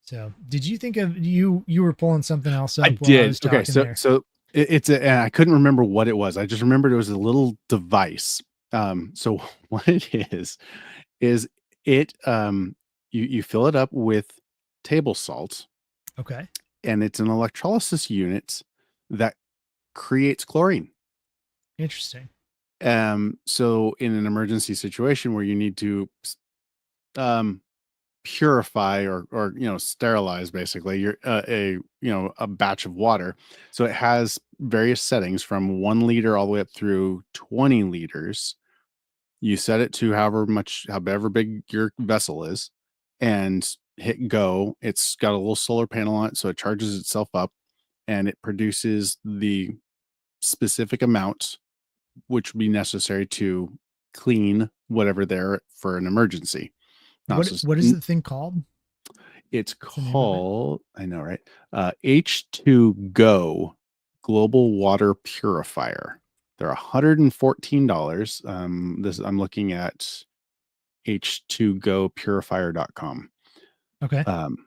So did you think of you were pulling something else I up while I did. was Okay, talking so there? it's a, and I couldn't remember what it was. I just remembered it was a little device. So what it is it you fill it up with table salt, Okay. and it's an electrolysis unit that creates chlorine. Interesting. So in an emergency situation where you need to um purify or sterilize basically your a batch of water, so it has various settings from 1 liter all the way up through 20 liters. You set it to however big your vessel is, and hit go. It's got a little solar panel on it, so it charges itself up, and it produces the specific amount which would be necessary to clean whatever there for an emergency. Now, What is the thing called? it's What's the name of it? called, I know, right? H2 Go Global Water Purifier. They're $114. This I'm looking at h2gopurifier.com. Okay. Um,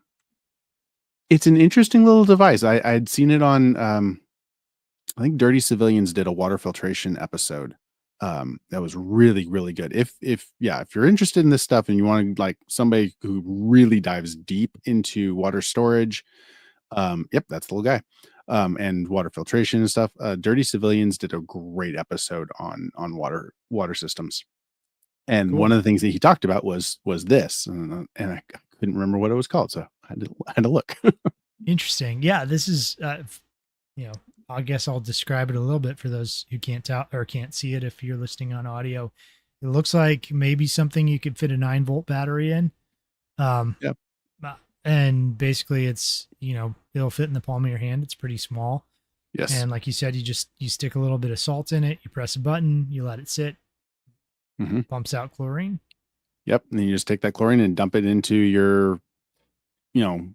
it's an interesting little device. I'd seen it on I think Dirty Civilians did a water filtration episode. That was really, really good. If you're interested in this stuff and you want like somebody who really dives deep into water storage, yep, that's the little guy. And water filtration and stuff. Dirty Civilians did a great episode on water systems. And one Cool. of the things that he talked about was this, and I couldn't remember what it was called, so I had to look. Interesting. Yeah, this is you know, I guess I'll describe it a little bit for those who can't tell or can't see it if you're listening on audio. It looks like maybe something you could fit a 9-volt battery in. Um Yep. and basically it's, it'll fit in the palm of your hand. It's pretty small. Yes. And like you said, you stick a little bit of salt in it, you press a button, you let it sit, Hmm. pumps out chlorine. Yep. And then you just take that chlorine and dump it into your, you know,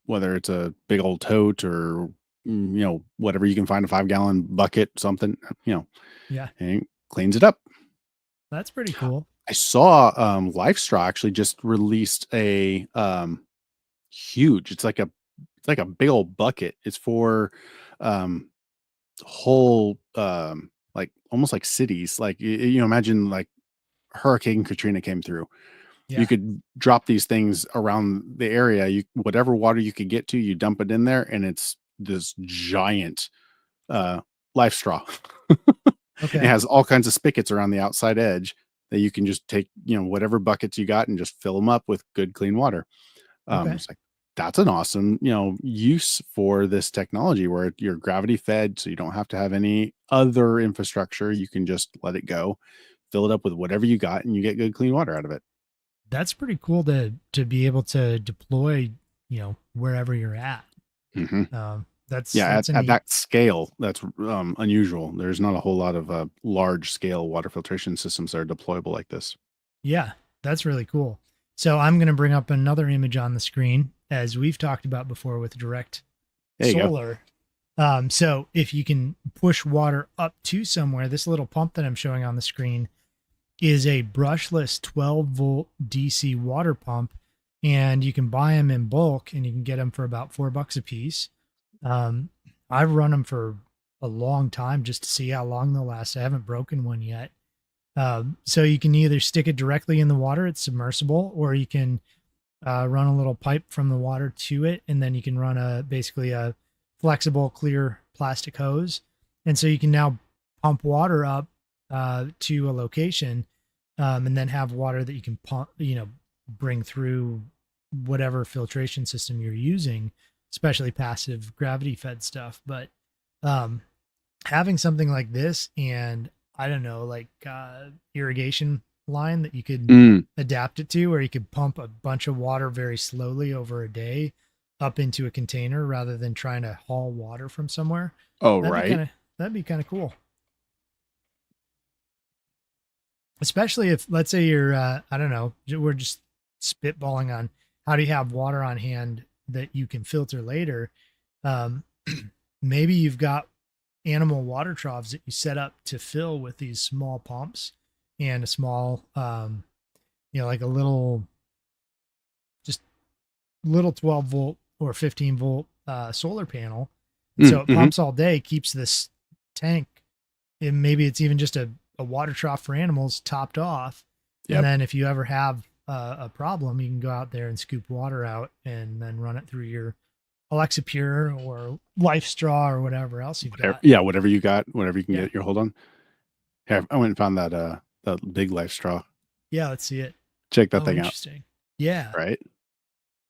whether it's a big old tote or whatever you can find, a 5-gallon bucket, something, Yeah, and it cleans it up. that's pretty cool. I saw Lifestraw actually just released a huge. It's like a big old bucket. It's for um whole like almost like cities. Like imagine like Hurricane Katrina came through. You Yeah. could drop these things around the area. You whatever water you could get to, you dump it in there, and it's this giant uh life straw. It Okay. has all kinds of spigots around the outside edge that you can just take, whatever buckets you got and just fill them up with good clean water. Okay. It's like that's an awesome, use for this technology where you're gravity fed, so you don't have to have any other infrastructure. You can just let it go, fill it up with whatever you got, and you get good clean water out of it. That's pretty cool to be able to deploy, wherever you're at. Hmm. That's Yeah, that's a at neat. that scale, that's unusual. There's not a whole lot of large scale water filtration systems that are deployable like this. Yeah, that's really cool. So I'm going to bring up another image on the screen, as we've talked about before with direct There you go. solar. So if you can push water up to somewhere, this little pump that I'm showing on the screen is a brushless 12-volt DC water pump and you can buy them in bulk, and you can get them for about $4 a piece. Um, I've run them for a long time just to see how long they'll last. I haven't broken one yet. So you can either stick it directly in the water, it's submersible, or you can run a little pipe from the water to it, and then you can run basically a flexible clear plastic hose, and so you can now pump water up to a location, and then have water that you can pump, bring through whatever filtration system you're using, especially passive gravity fed stuff. But um, having something like this, and I don't know, like irrigation line that you could Mm. adapt it to, where you could pump a bunch of water very slowly over a day up into a container rather than trying to haul water from somewhere. Oh, That'd be right. kind of that'd be kind of cool. Especially if, let's say, you're I don't know, we're just spitballing on how do you have water on hand that you can filter later. Um, maybe you've got animal water troughs that you set up to fill with these small pumps and a small like a little, just little 12 volt or 15 volt solar panel, and so it Mm-hmm. pumps all day, keeps this tank, and maybe it's even just a water trough for animals topped off. And Yep. then if you ever have a problem, you can go out there and scoop water out and then run it through your Alexa Pure or Life Straw or whatever else you've Whatever, got. yeah, whatever you got, whatever you can Yeah. get your hold on. Here, I went and found that big life straw. Yeah. Let's see it. Check that Oh, thing out. interesting. Yeah. Right.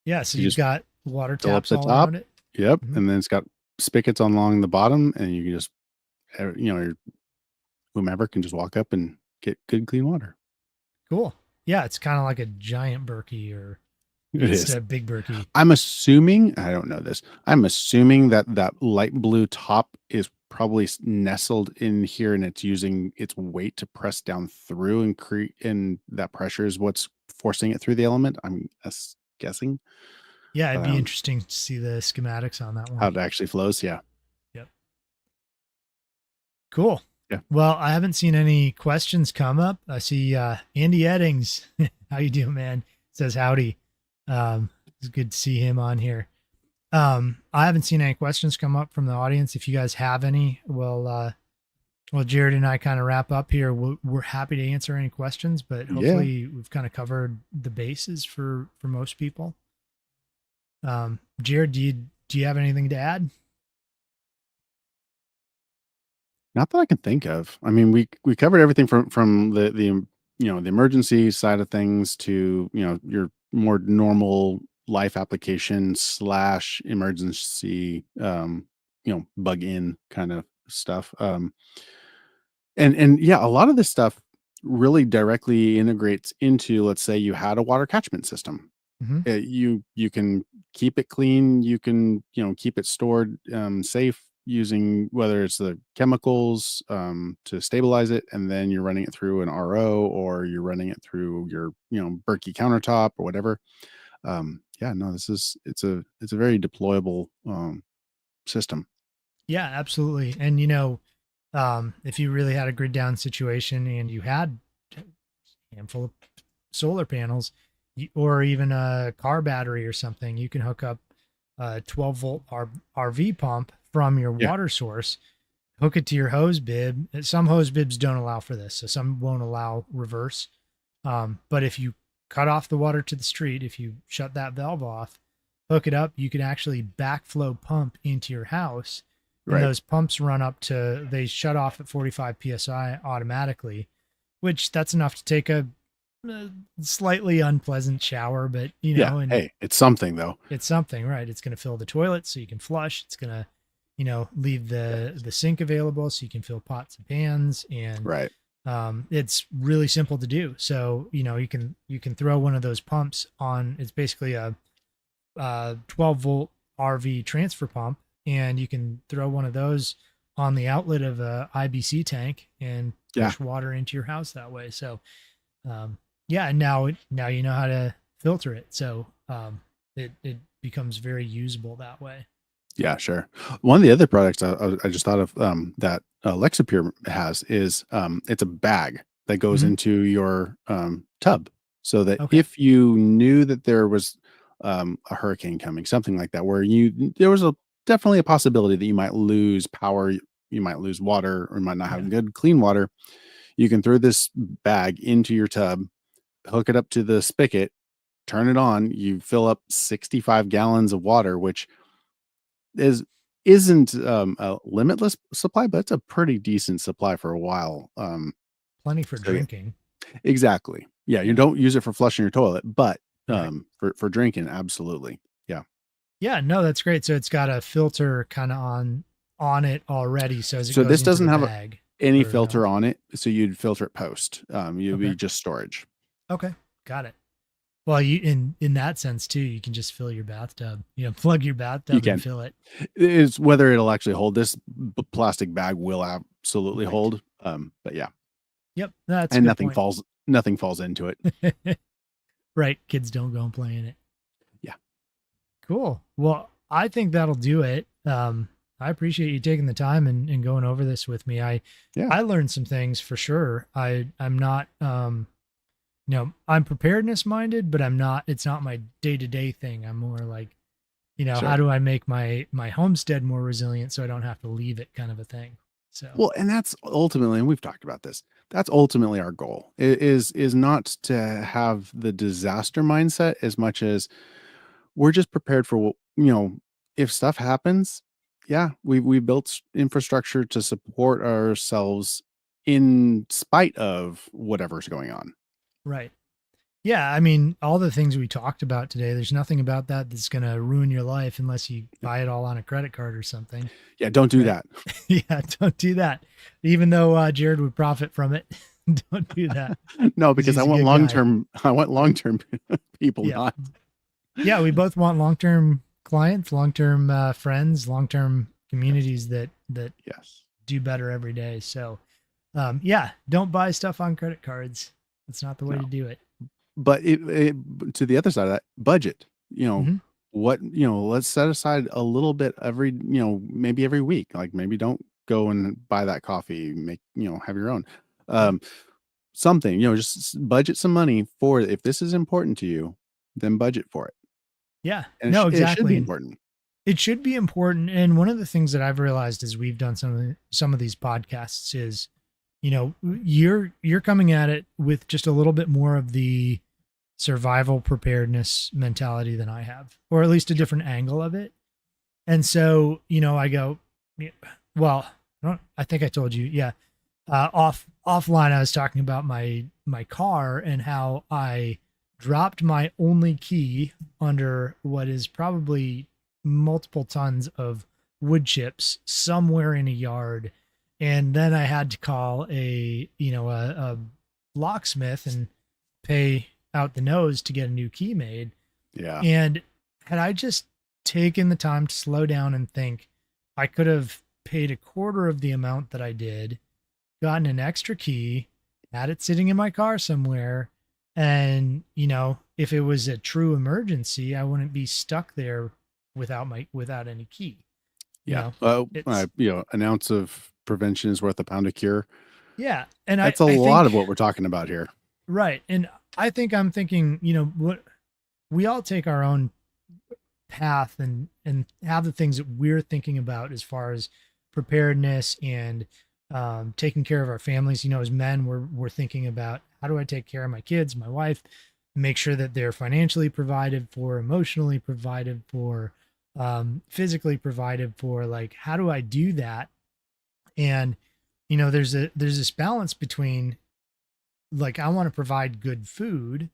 Yeah. So You you've just got water fill up taps the all top. around it. Yep. Mhm. And then it's got spigots along the bottom, and you can just, whomever can just walk up and get good, clean water. Cool. Yeah. It's kind of like a giant Berkey, or It it's is. a big Berkey. I'm assuming, I don't know this. I'm assuming that light blue top is probably nestled in here, and it's using its weight to press down through and create, and that pressure is what's forcing it through the element. I'm guessing. Yeah. It'd be Um, interesting to see the schematics on that how one. it actually flows. Yeah. Yep. Cool. Yeah. Well, I haven't seen any questions come up. I see Andy Eddings. How you doing, man? Says howdy. It's good to see him on here. I haven't seen any questions come up from the audience. If you guys have any, well, Jared and I kind of wrap up here. We're happy to answer any questions, but Yeah. hopefully we've kind of covered the bases for most people. Jared, do you have anything to add? Not that I can think of. I mean, we covered everything from the emergency side of things to, your more normal life application slash emergency, bug in kind of stuff. And yeah, a lot of this stuff really directly integrates into, let's say you had a water catchment system. Mm-hmm. You can keep it clean. You can, keep it stored safe using whether it's the chemicals to stabilize it, and then you're running it through an RO, or you're running it through your, Berkey countertop or whatever. Yeah, no, it's a very deployable system. Yeah, absolutely. And if you really had a grid down situation and you had a handful of solar panels, or even a car battery or something, you can hook up a 12 volt RV pump from your Yeah, water source, hook it to your hose bib. Some hose bibs don't allow for this, so some won't allow reverse. But if you cut off the water to the street, if you shut that valve off, hook it up, you can actually backflow pump into your house. And right. those pumps run up to, they shut off at 45 psi automatically, which that's enough to take a slightly unpleasant shower, but Yeah. and Hey, it's something though. it's something, right? It's going to fill the toilet so you can flush. It's going to, leave the sink available so you can fill pots and pans, and Right. it's really simple to do. So you can throw one of those pumps on. It's basically a 12 volt RV transfer pump, and you can throw one of those on the outlet of a IBC tank and Yeah. push water into your house that way. So yeah, and now you know how to filter it, so it becomes very usable that way. Yeah, sure. One of the other products I just thought of that Lexapure has is it's a bag that goes Mhm. into your tub, so that Okay. if you knew that there was a hurricane coming, something like that, where there was a definitely a possibility that you might lose power, you might lose water, or might not Yeah. have good clean water. You can throw this bag into your tub, hook it up to the spigot, turn it on, you fill up 65 gallons of water, which is isn't a limitless supply, but it's a pretty decent supply for a while. Plenty for So yeah, drinking. exactly. Yeah, you Yeah. don't use it for flushing your toilet, but Right. for drinking, absolutely. Yeah. Yeah, no, that's great. So it's got a filter kind of on it already. So as it So goes this into the doesn't have bag any or no? filter on it, so you'd filter it post. You'd Okay. be just storage. Okay. Got it. Well, you in that sense too, you can just fill your bathtub. Plug your You bathtub and can. fill it. It's whether it'll actually hold this plastic bag will absolutely Right. hold. But yeah, Yep. That's a and good point. nothing falls into it. Right. Kids don't go and play in it. Yeah. Cool. Well, I think that'll do it. I appreciate you taking the time and going over this with me. Yeah. I learned some things for sure. I'm not I'm preparedness minded, but it's not my day-to-day thing. I'm more like, how Sure. do I make my homestead more resilient so I don't have to leave it kind of a thing. So, Well, and that's ultimately, and we've talked about this. That's ultimately our goal. Is not to have the disaster mindset as much as we're just prepared for what, if stuff happens. Yeah, we built infrastructure to support ourselves in spite of whatever's going on. right. Yeah, I mean, all the things we talked about today, there's nothing about that that's going to ruin your life unless you buy it all on a credit card or something, Yeah, don't do right? that. Yeah, don't do that. Even though Jared would profit from it, don't do that No, because because I he's a want good long guy. term. I want long term people, Yeah. not. Yeah, we both want long-term clients, long-term friends, long-term Yes. communities that Yes. do better every day. So, yeah, don't buy stuff on credit cards. That's not the way No. to do it. But to the other side of that, budget. Hmm. Let's set aside a little bit every, maybe every week. Like maybe don't go and buy that coffee, have your own. Right. Um, something, just budget some money for it. If this is important to you, then budget for it. Yeah. And No, it should be exactly. And important. it should be important. And one of the things that I've realized as we've done some of these podcasts is, you're coming at it with just a little bit more of the survival preparedness mentality than I have, or at least a different angle of it. And so, I go, "Yeah, well, I think I told you, yeah. Offline, I was talking about my car and how I dropped my only key under what is probably multiple tons of wood chips somewhere in a yard, and then I had to call a locksmith and pay out the nose to get a new key made. Yeah. And had I just taken the time to slow down and think, I could have paid a quarter of the amount that I did, gotten an extra key, had it sitting in my car somewhere. And, if it was a true emergency, I wouldn't be stuck there without any key. Yeah. It's, An ounce of prevention is worth a pound of cure. yeah. And I, That's a I lot of think, what we're talking about here. right. And I think I'm thinking, what we all take our own path and have the things that we're thinking about as far as preparedness and taking care of our families. As men, we're thinking about, how do I take care of my kids, my wife, make sure that they're financially provided for, emotionally provided for, physically provided for. Like, how do I do that? And there's this balance between, like, I want to provide good food,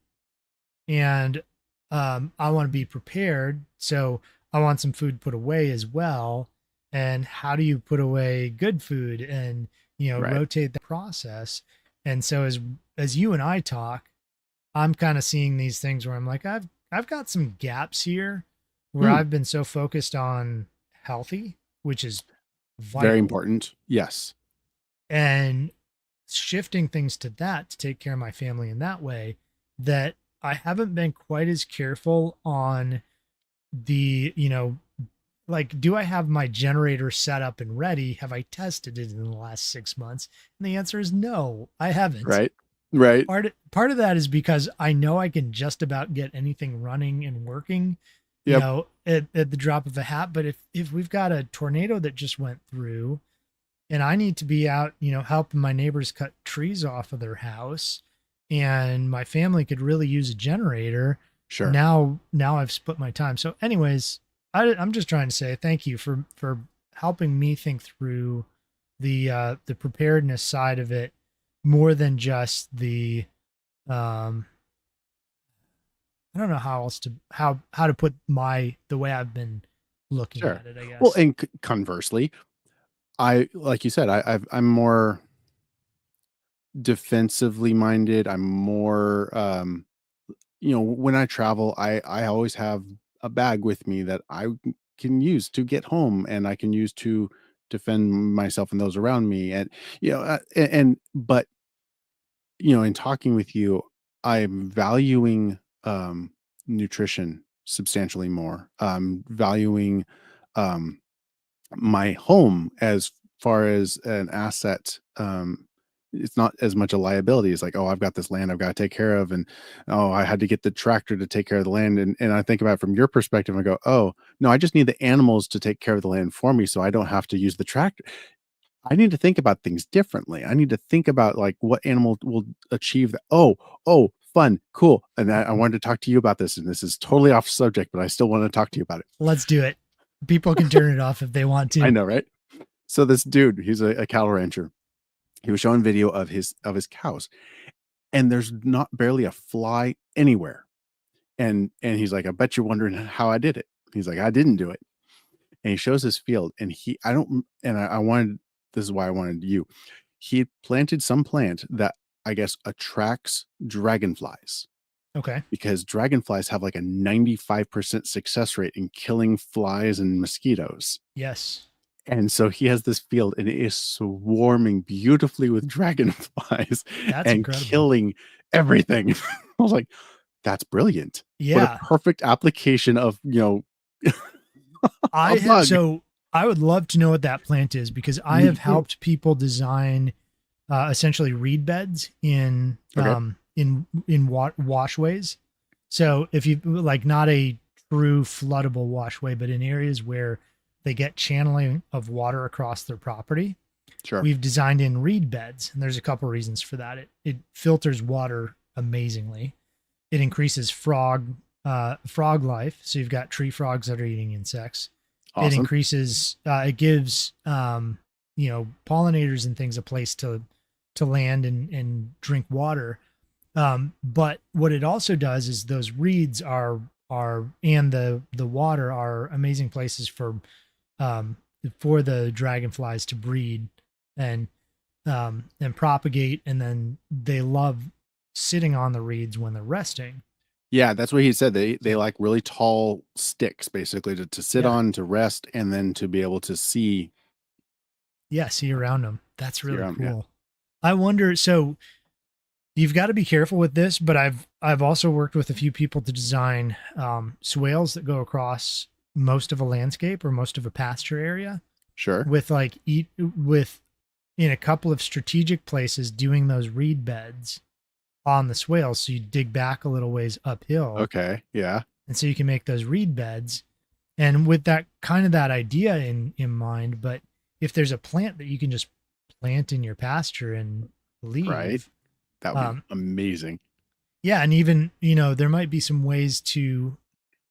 and I want to be prepared. So I want some food put away as well. And how do you put away good food and, Right. rotate the process? And so as you and I talk, I'm kind of seeing these things where I'm like, I've got some gaps here where Hmm. I've been so focused on healthy, which is Very vital, important. Yes. and shifting things to that to take care of my family in that way, that I haven't been quite as careful on the, like, do I have my generator set up and ready? Have I tested it in the last 6 months? And the answer is no, I haven't. Right. Right. Part of that is because I know I can just about get anything running and working, Yep. at the drop of a hat. But if we've got a tornado that just went through and I need to be out, helping my neighbors cut trees off of their house, and my family could really use a generator. Sure. Now I've split my time. So, anyways, I'm just trying to say thank you for helping me think through the preparedness side of it more than just um I don't know how else to how to put the way I've been looking Sure. at it, I Well, guess. and conversely, like you said, I'm more defensively minded. I'm more, when I travel, I always have a bag with me that I can use to get home, and I can use to defend myself and those around me. And, but, in talking with you, I'm valuing, nutrition substantially more. Valuing, um, my home as far as an asset. It's not as much a liability. It's like, oh, I've got this land I've got to take care of, and oh, I had to get the tractor to take care of the land. And I think about it from your perspective, and I go, oh no, I just need the animals to take care of the land for me, so I don't have to use the tractor. I need to think about things differently. I need to think about like what animal will achieve that. Oh, fun, cool. And I wanted to talk to you about this, and this is totally off subject, but I still want to talk to you about it. Let's do it. People can turn it off if they want I to. know, right? So this dude, he's a cattle rancher. He was showing video of his cows, and there's not barely a fly anywhere. And he's like, I bet you're wondering how I did it. He's like, I didn't do it. And he shows his field, and I don't, and I wanted, this is why I wanted you. He planted some plant that I guess attracts dragonflies, Okay. because dragonflies have like a 95% success rate in killing flies and mosquitoes. Yes. And so he has this field, and it is swarming beautifully with dragonflies That's and incredible. killing everything. I was like, that's brilliant. What a Yeah. perfect application of, a I have bug. so I would love to know what that plant is because I Me have too. helped people design essentially reed beds Okay. in washways. So if you like not a true floodable washway, but in areas where they get channeling of water across their property, Sure. we've designed in reed beds, and there's a couple reasons for that. It filters water amazingly. It increases frog life, so you've got tree frogs that are eating insects. It Awesome. increases it gives pollinators and things a place to land and drink water. But what it also does is those reeds are and the water are amazing places um, for the dragonflies to breed and and propagate, and then they love sitting on the reeds when they're resting. Yeah, that's what he said. They So like really tall sticks basically to sit yeah, on, to rest, and then to be able to yeah, see around them. That's see really around. Yeah. cool. I wonder. So you've got to be careful with this, but I've also worked with a few people to design swales that go across most of a landscape or most of a pasture area Sure. with like eat with in a couple of strategic places doing those reed beds on the swales. So you dig back a little ways uphill, Okay. Yeah. and so you can make those reed beds. And with that kind of that idea in mind, but if there's a plant that you can just plant in your pasture and Right. leave, That would be um, amazing. yeah, and even there might be some ways to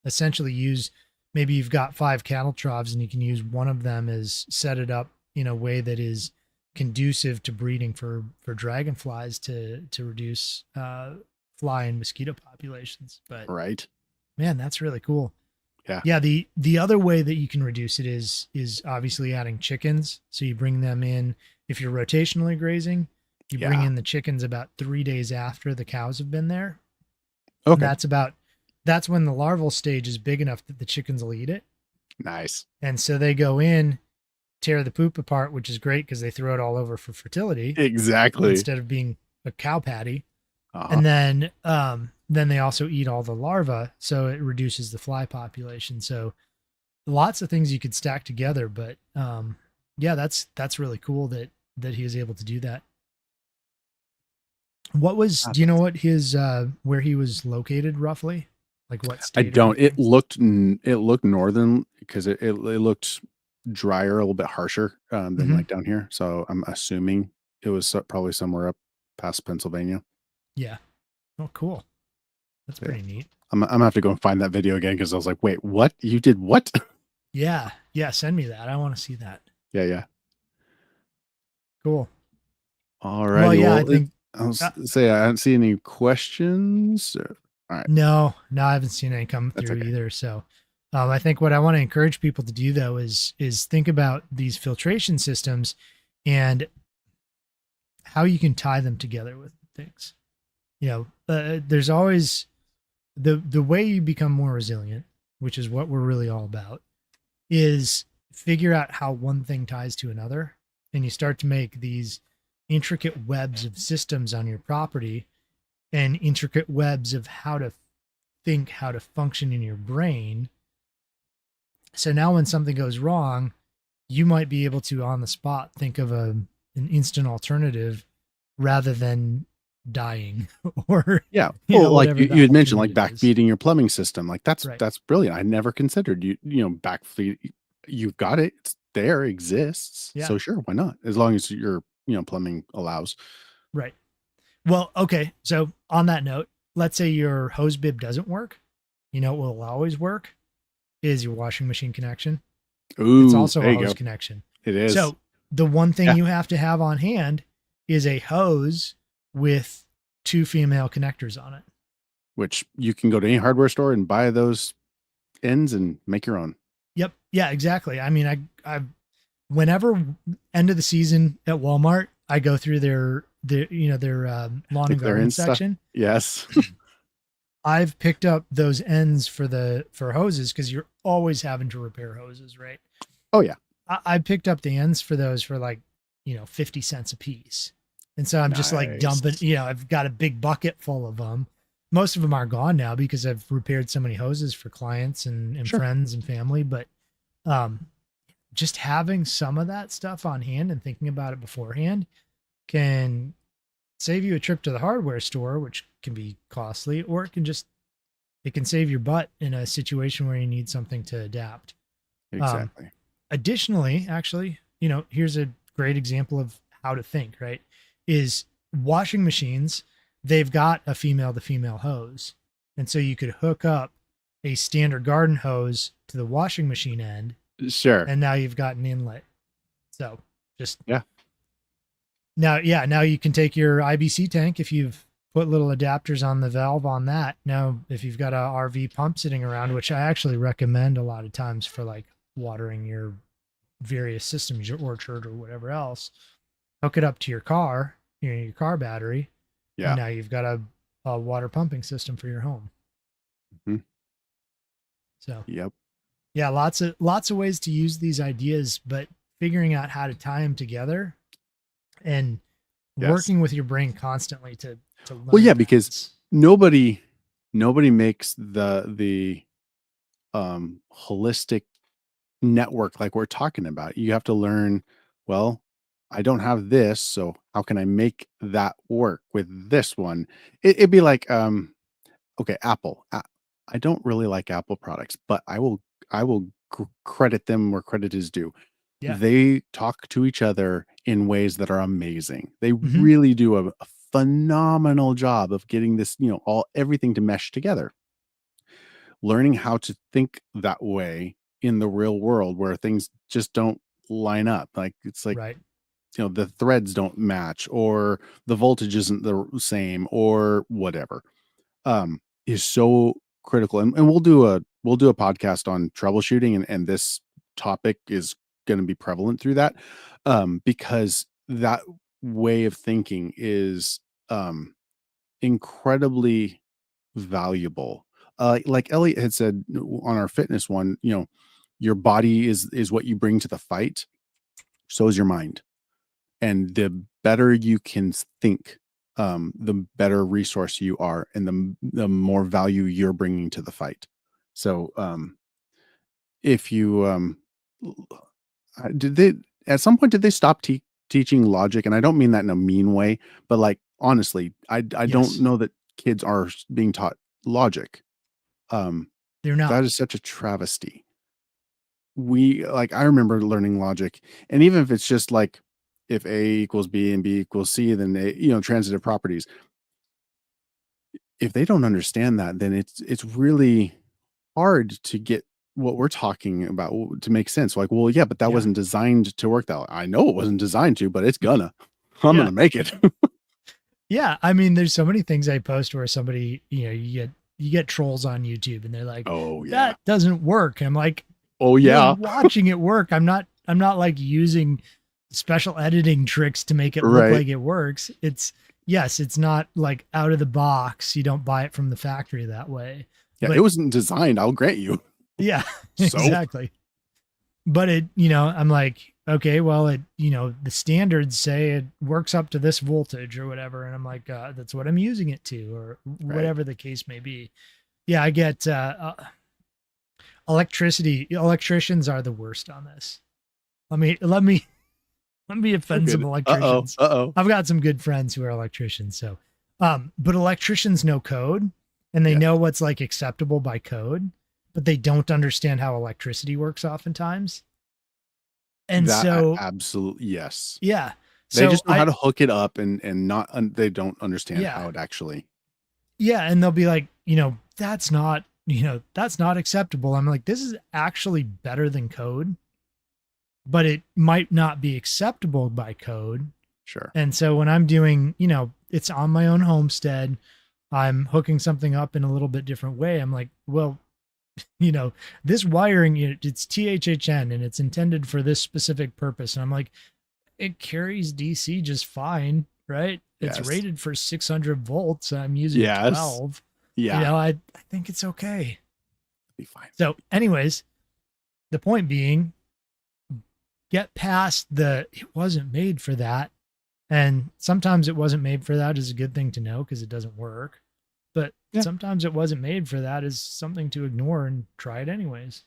essentially use. Maybe you've got 5 cattle troughs, and you can use one of them as set it up in a way that is conducive to breeding for dragonflies to reduce fly and mosquito populations. But Right. man, that's really cool. Yeah. Yeah, the other way that you can reduce it is obviously adding chickens. So you bring them in if you're rotationally grazing, you bring Yeah. in the chickens about 3 days after the cows have been there. And Okay. that's when the larval stage is big enough that the chickens will eat it. Nice. And so they go in, tear the poop apart, which is great because they throw it all over for fertility Exactly. instead of being a cow patty. Uh-huh. And then they also eat all the larvae, so it reduces the fly population. So lots of things you could stack together, but yeah, that's really cool that he is able to do that. Do you know what his where he was located roughly? Like what I state or don't. anything? It looked northern because it looked drier, a little bit harsher than Hmm. like down here. So I'm assuming it was probably somewhere up past Pennsylvania. Yeah. Oh, cool. That's Yeah, pretty neat. I'm gonna have to go and find that video again because I was like, wait, what? You did what? Yeah. Yeah. Send me that. I want to see that. Yeah, yeah. Cool. All Well, righty. yeah, I Well, think I'll uh, say I don't see any questions. All right, no, I haven't seen any come that's through okay. either. So, I think what I want to encourage people to do though is think about these filtration systems and how you can tie them together with things. There's always the way you become more resilient, which is what we're really all about, is figure out how one thing ties to another, and you start to make these intricate webs of systems on your property and intricate webs of how to think, how to function in your brain. So now when something goes wrong, you might be able to on the spot think of an instant alternative rather than dying or Yeah. Well, like whatever the you had mentioned, like alternative is. backfeeding your plumbing system. Like Right. that's brilliant. I never considered backfeed. You've got it. It's there, exists. Yeah. So sure, why not? As long as your plumbing allows. Right. Well, okay. So on that note, let's say your hose bib doesn't work. You know what will always work is your washing machine connection. It's Ooh, also there a you hose go. connection. It is. So the one thing Yeah. you have to have on hand is a hose with two female connectors on it. Which you can go to any hardware store and buy those ends and make your own. Yep. Yeah, exactly. I mean, I whenever end of the season at Walmart, I go through their lawn and Pick their garden end stuff. section. Yes. I've picked up those ends for hoses because you're always having to repair hoses, right? Oh yeah. I picked up the ends for those for like 50 cents a piece, and so I'm just like dumping. Nice. I've got a big bucket full of them. Most of them are gone now because I've repaired so many hoses for clients and Sure. friends and family. But um, just having some of that stuff on hand and thinking about it beforehand can save you a trip to the hardware store, which can be costly, or it can save your butt in a situation where you need something to adapt. Um, Exactly. Additionally, actually, here's a great example of how to think, right? Is washing machines, they've got a female to female hose. And so you could hook up a standard garden hose to the washing machine end, Sure. and now you've got an inlet. So just Yeah. now you can take your IBC tank if you've put little adapters on the valve on that. Now, if you've got a RV pump sitting around, which I actually recommend a lot of times for like watering your various systems, your orchard or whatever else, hook it up to your car, your car battery, and Yeah. now you've got a water pumping system for your home. Mhm. So Yep. yeah, lots of ways to use these ideas, but figuring out how to tie them together and Yes. working with your brain constantly to Well, learn yeah, because patterns. nobody makes the holistic network like we're talking about. You have to learn, well, I don't have this, so how can I make that work with this one? It'd be like, okay, Apple. I don't really like Apple products, but I will credit them where credit is due. Yeah. They talk to each other in ways that are amazing. They Hmm. really do a phenomenal job of getting this, all everything to mesh together. Learning how to think that way in the real world where things just don't line up. Like it's like, Right. the threads don't match or the voltage isn't the same or whatever. Is so critical. And we'll do a podcast on troubleshooting and this topic is going to be prevalent through that. Because that way of thinking is incredibly valuable. Like Elliot had said on our fitness one, your body is what you bring to the fight. So is your mind. And the better you can think, the better resource you are, and the more value you're bringing to the fight. So, if you did they at some point did they stop teaching logic? And I don't mean that in a mean way, but like honestly, I don't Yes. know that kids are being taught logic. Um, They're not. that is such a travesty. I remember learning logic, and even if it's just like if A equals B and B equals C, then transitive properties. If they don't understand that, then it's really hard to get what we're talking about to make sense. Like, well, yeah, but that Yeah. wasn't designed to work that way. I know it wasn't designed to, but it's gonna. I'm Yeah. gonna make it. Yeah. I mean, there's so many things I post where somebody, you get trolls on YouTube and they're like, Oh yeah. that doesn't work. And I'm like, Oh you're yeah. watching it work. I'm not like using special editing tricks to make it look Right. like it works. Yes, it's not like out of the box. You don't buy it from the factory that way. Yeah, it But wasn't designed. I'll grant you. yeah, So exactly. But I'm like, okay, well, the standards say it works up to this voltage or whatever. And I'm like, that's what I'm using it to, or right. whatever the case may be. Yeah, I get electricians are the worst on this. Let me Oh offend some good. Uh-oh. electricians. Uh-oh. I've got some good friends who are electricians. So but electricians know code, and they Yes. know what's like acceptable by code, but they don't understand how electricity works oftentimes. And so Absolutely yes. yeah. They So just know how to hook it up and not they don't understand yeah. how it actually. Yeah, and they'll be like, that's not acceptable. I'm like, this is actually better than code, but it might not be acceptable by code. Sure. And so when I'm doing, it's on my own homestead, I'm hooking something up in a little bit different way. I'm like, well, this wiring, it's THHN and it's intended for this specific purpose. And I'm like, it carries DC just fine, right? It's Yes. rated for 600 volts. I'm using Yes. 12. Yeah. I think it's okay. Be fine. So, anyways, the point being, get past it wasn't made for that. And sometimes it wasn't made for that is a good thing to know because it doesn't work. But Yeah. sometimes it wasn't made for that is something to ignore and try it anyways.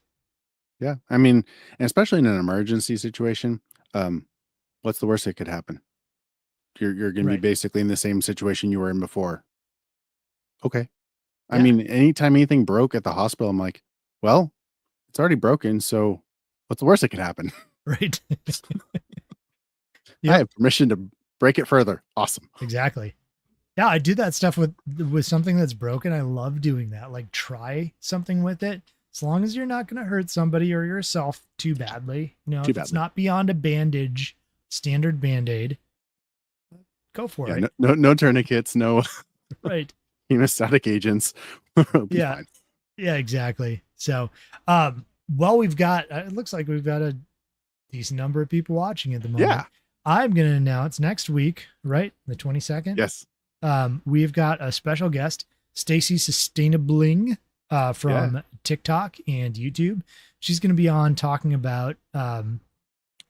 Yeah. I mean, and especially in an emergency situation, what's the worst that could happen? You're gonna be Right. basically in the same situation you were in before. Okay. I Yeah. mean, anytime anything broke at the hospital, I'm like, well, it's already broken, so what's the worst that could happen? Right. I Yep. have permission to break it further. Awesome. Exactly. Yeah, I do that stuff with something that's broken. I love doing that. Like try something with it. As long as you're not going to hurt somebody or yourself too badly. Too If it's badly. not beyond a bandage, standard band-aid, go for Yeah, it. no tourniquets, no Right. hemostatic agents. It'll be Yeah. fine. Yeah, exactly. So, we've got it looks like we've got a decent number of people watching at the Yeah. moment. I'm going to announce next week, right? The 22nd. Yes. We've got a special guest, Stacy Sustainabling, from TikTok and YouTube. She's going to be on talking about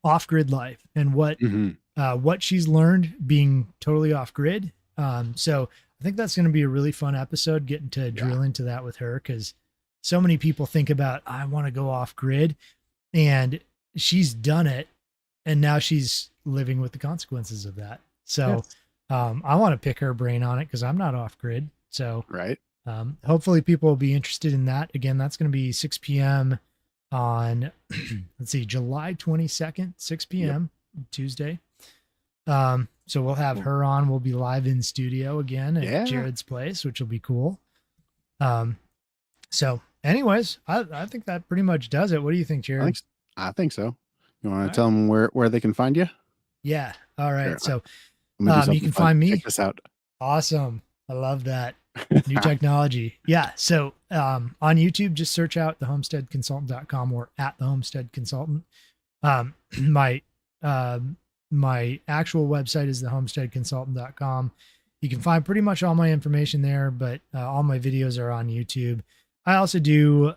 off-grid life and Mhm. what she's learned being totally off-grid. So I think that's going to be a really fun episode, getting to Yeah. drill into that with her, because so many people think about, I want to go off-grid, and she's done it, and now she's living with the consequences of that. So Yes. I want to pick her brain on it because I'm not off-grid. So Right. hopefully people will be interested in that. Again, that's going to be 6 p.m. on, let's see, July 22nd, 6 p.m. Tuesday. So we'll have Cool. her on. We'll be live in studio again at Yeah. Jared's place, which will be cool. So anyways, I think that pretty much does it. What do you think, Jared? I think so. You want All to right. tell them where they can find you? Yeah. All right. Sure. So I'm gonna do you something can fun. find me. Check this out. Awesome. I love that. New technology. Yeah. So on YouTube, just search out thehomesteadconsultant.com or at the homestead consultant. My my actual website is thehomesteadconsultant.com. You can find pretty much all my information there, but all my videos are on YouTube. I also do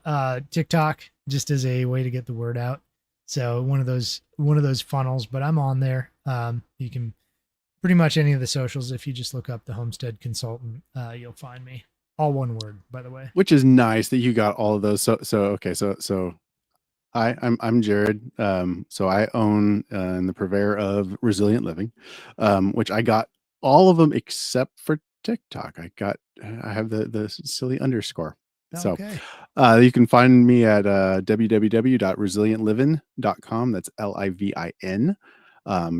TikTok just as a way to get the word out. So one of those funnels, but I'm on there. You can pretty much any of the socials. If you just look up the Homestead Consultant, you'll find me. All one word, by the way. Which is nice that you got all of those. So okay. So I'm Jared. So I own and the purveyor of Resilient Living, which I got all of them except for TikTok. I have the silly underscore. So Okay. you can find me at www.resilientlivin.com. That's LIVIN.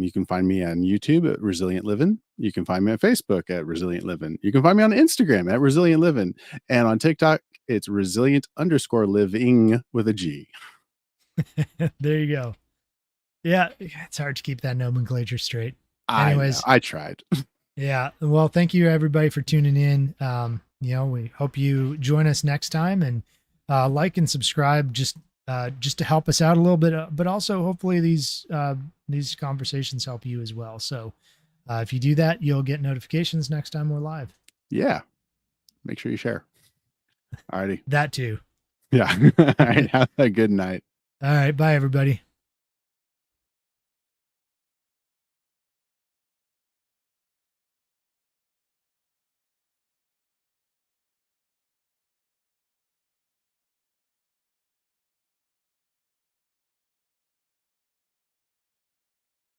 You can find me on YouTube at Resilient Living. You can find me on Facebook at Resilient Living. You can find me on Instagram at Resilient Living. And on TikTok, it's resilient_living with a G. There you go. Yeah, it's hard to keep that nomenclature straight. I know. Anyways, I tried. yeah. Well, thank you everybody for tuning in. We hope you join us next time and like and subscribe just to help us out a little bit, but also hopefully these conversations help you as well. So if you do that, you'll get notifications next time we're live. Yeah. Make sure you share. Alrighty. That too. Yeah. All right. Have a good night. All right. Bye, everybody.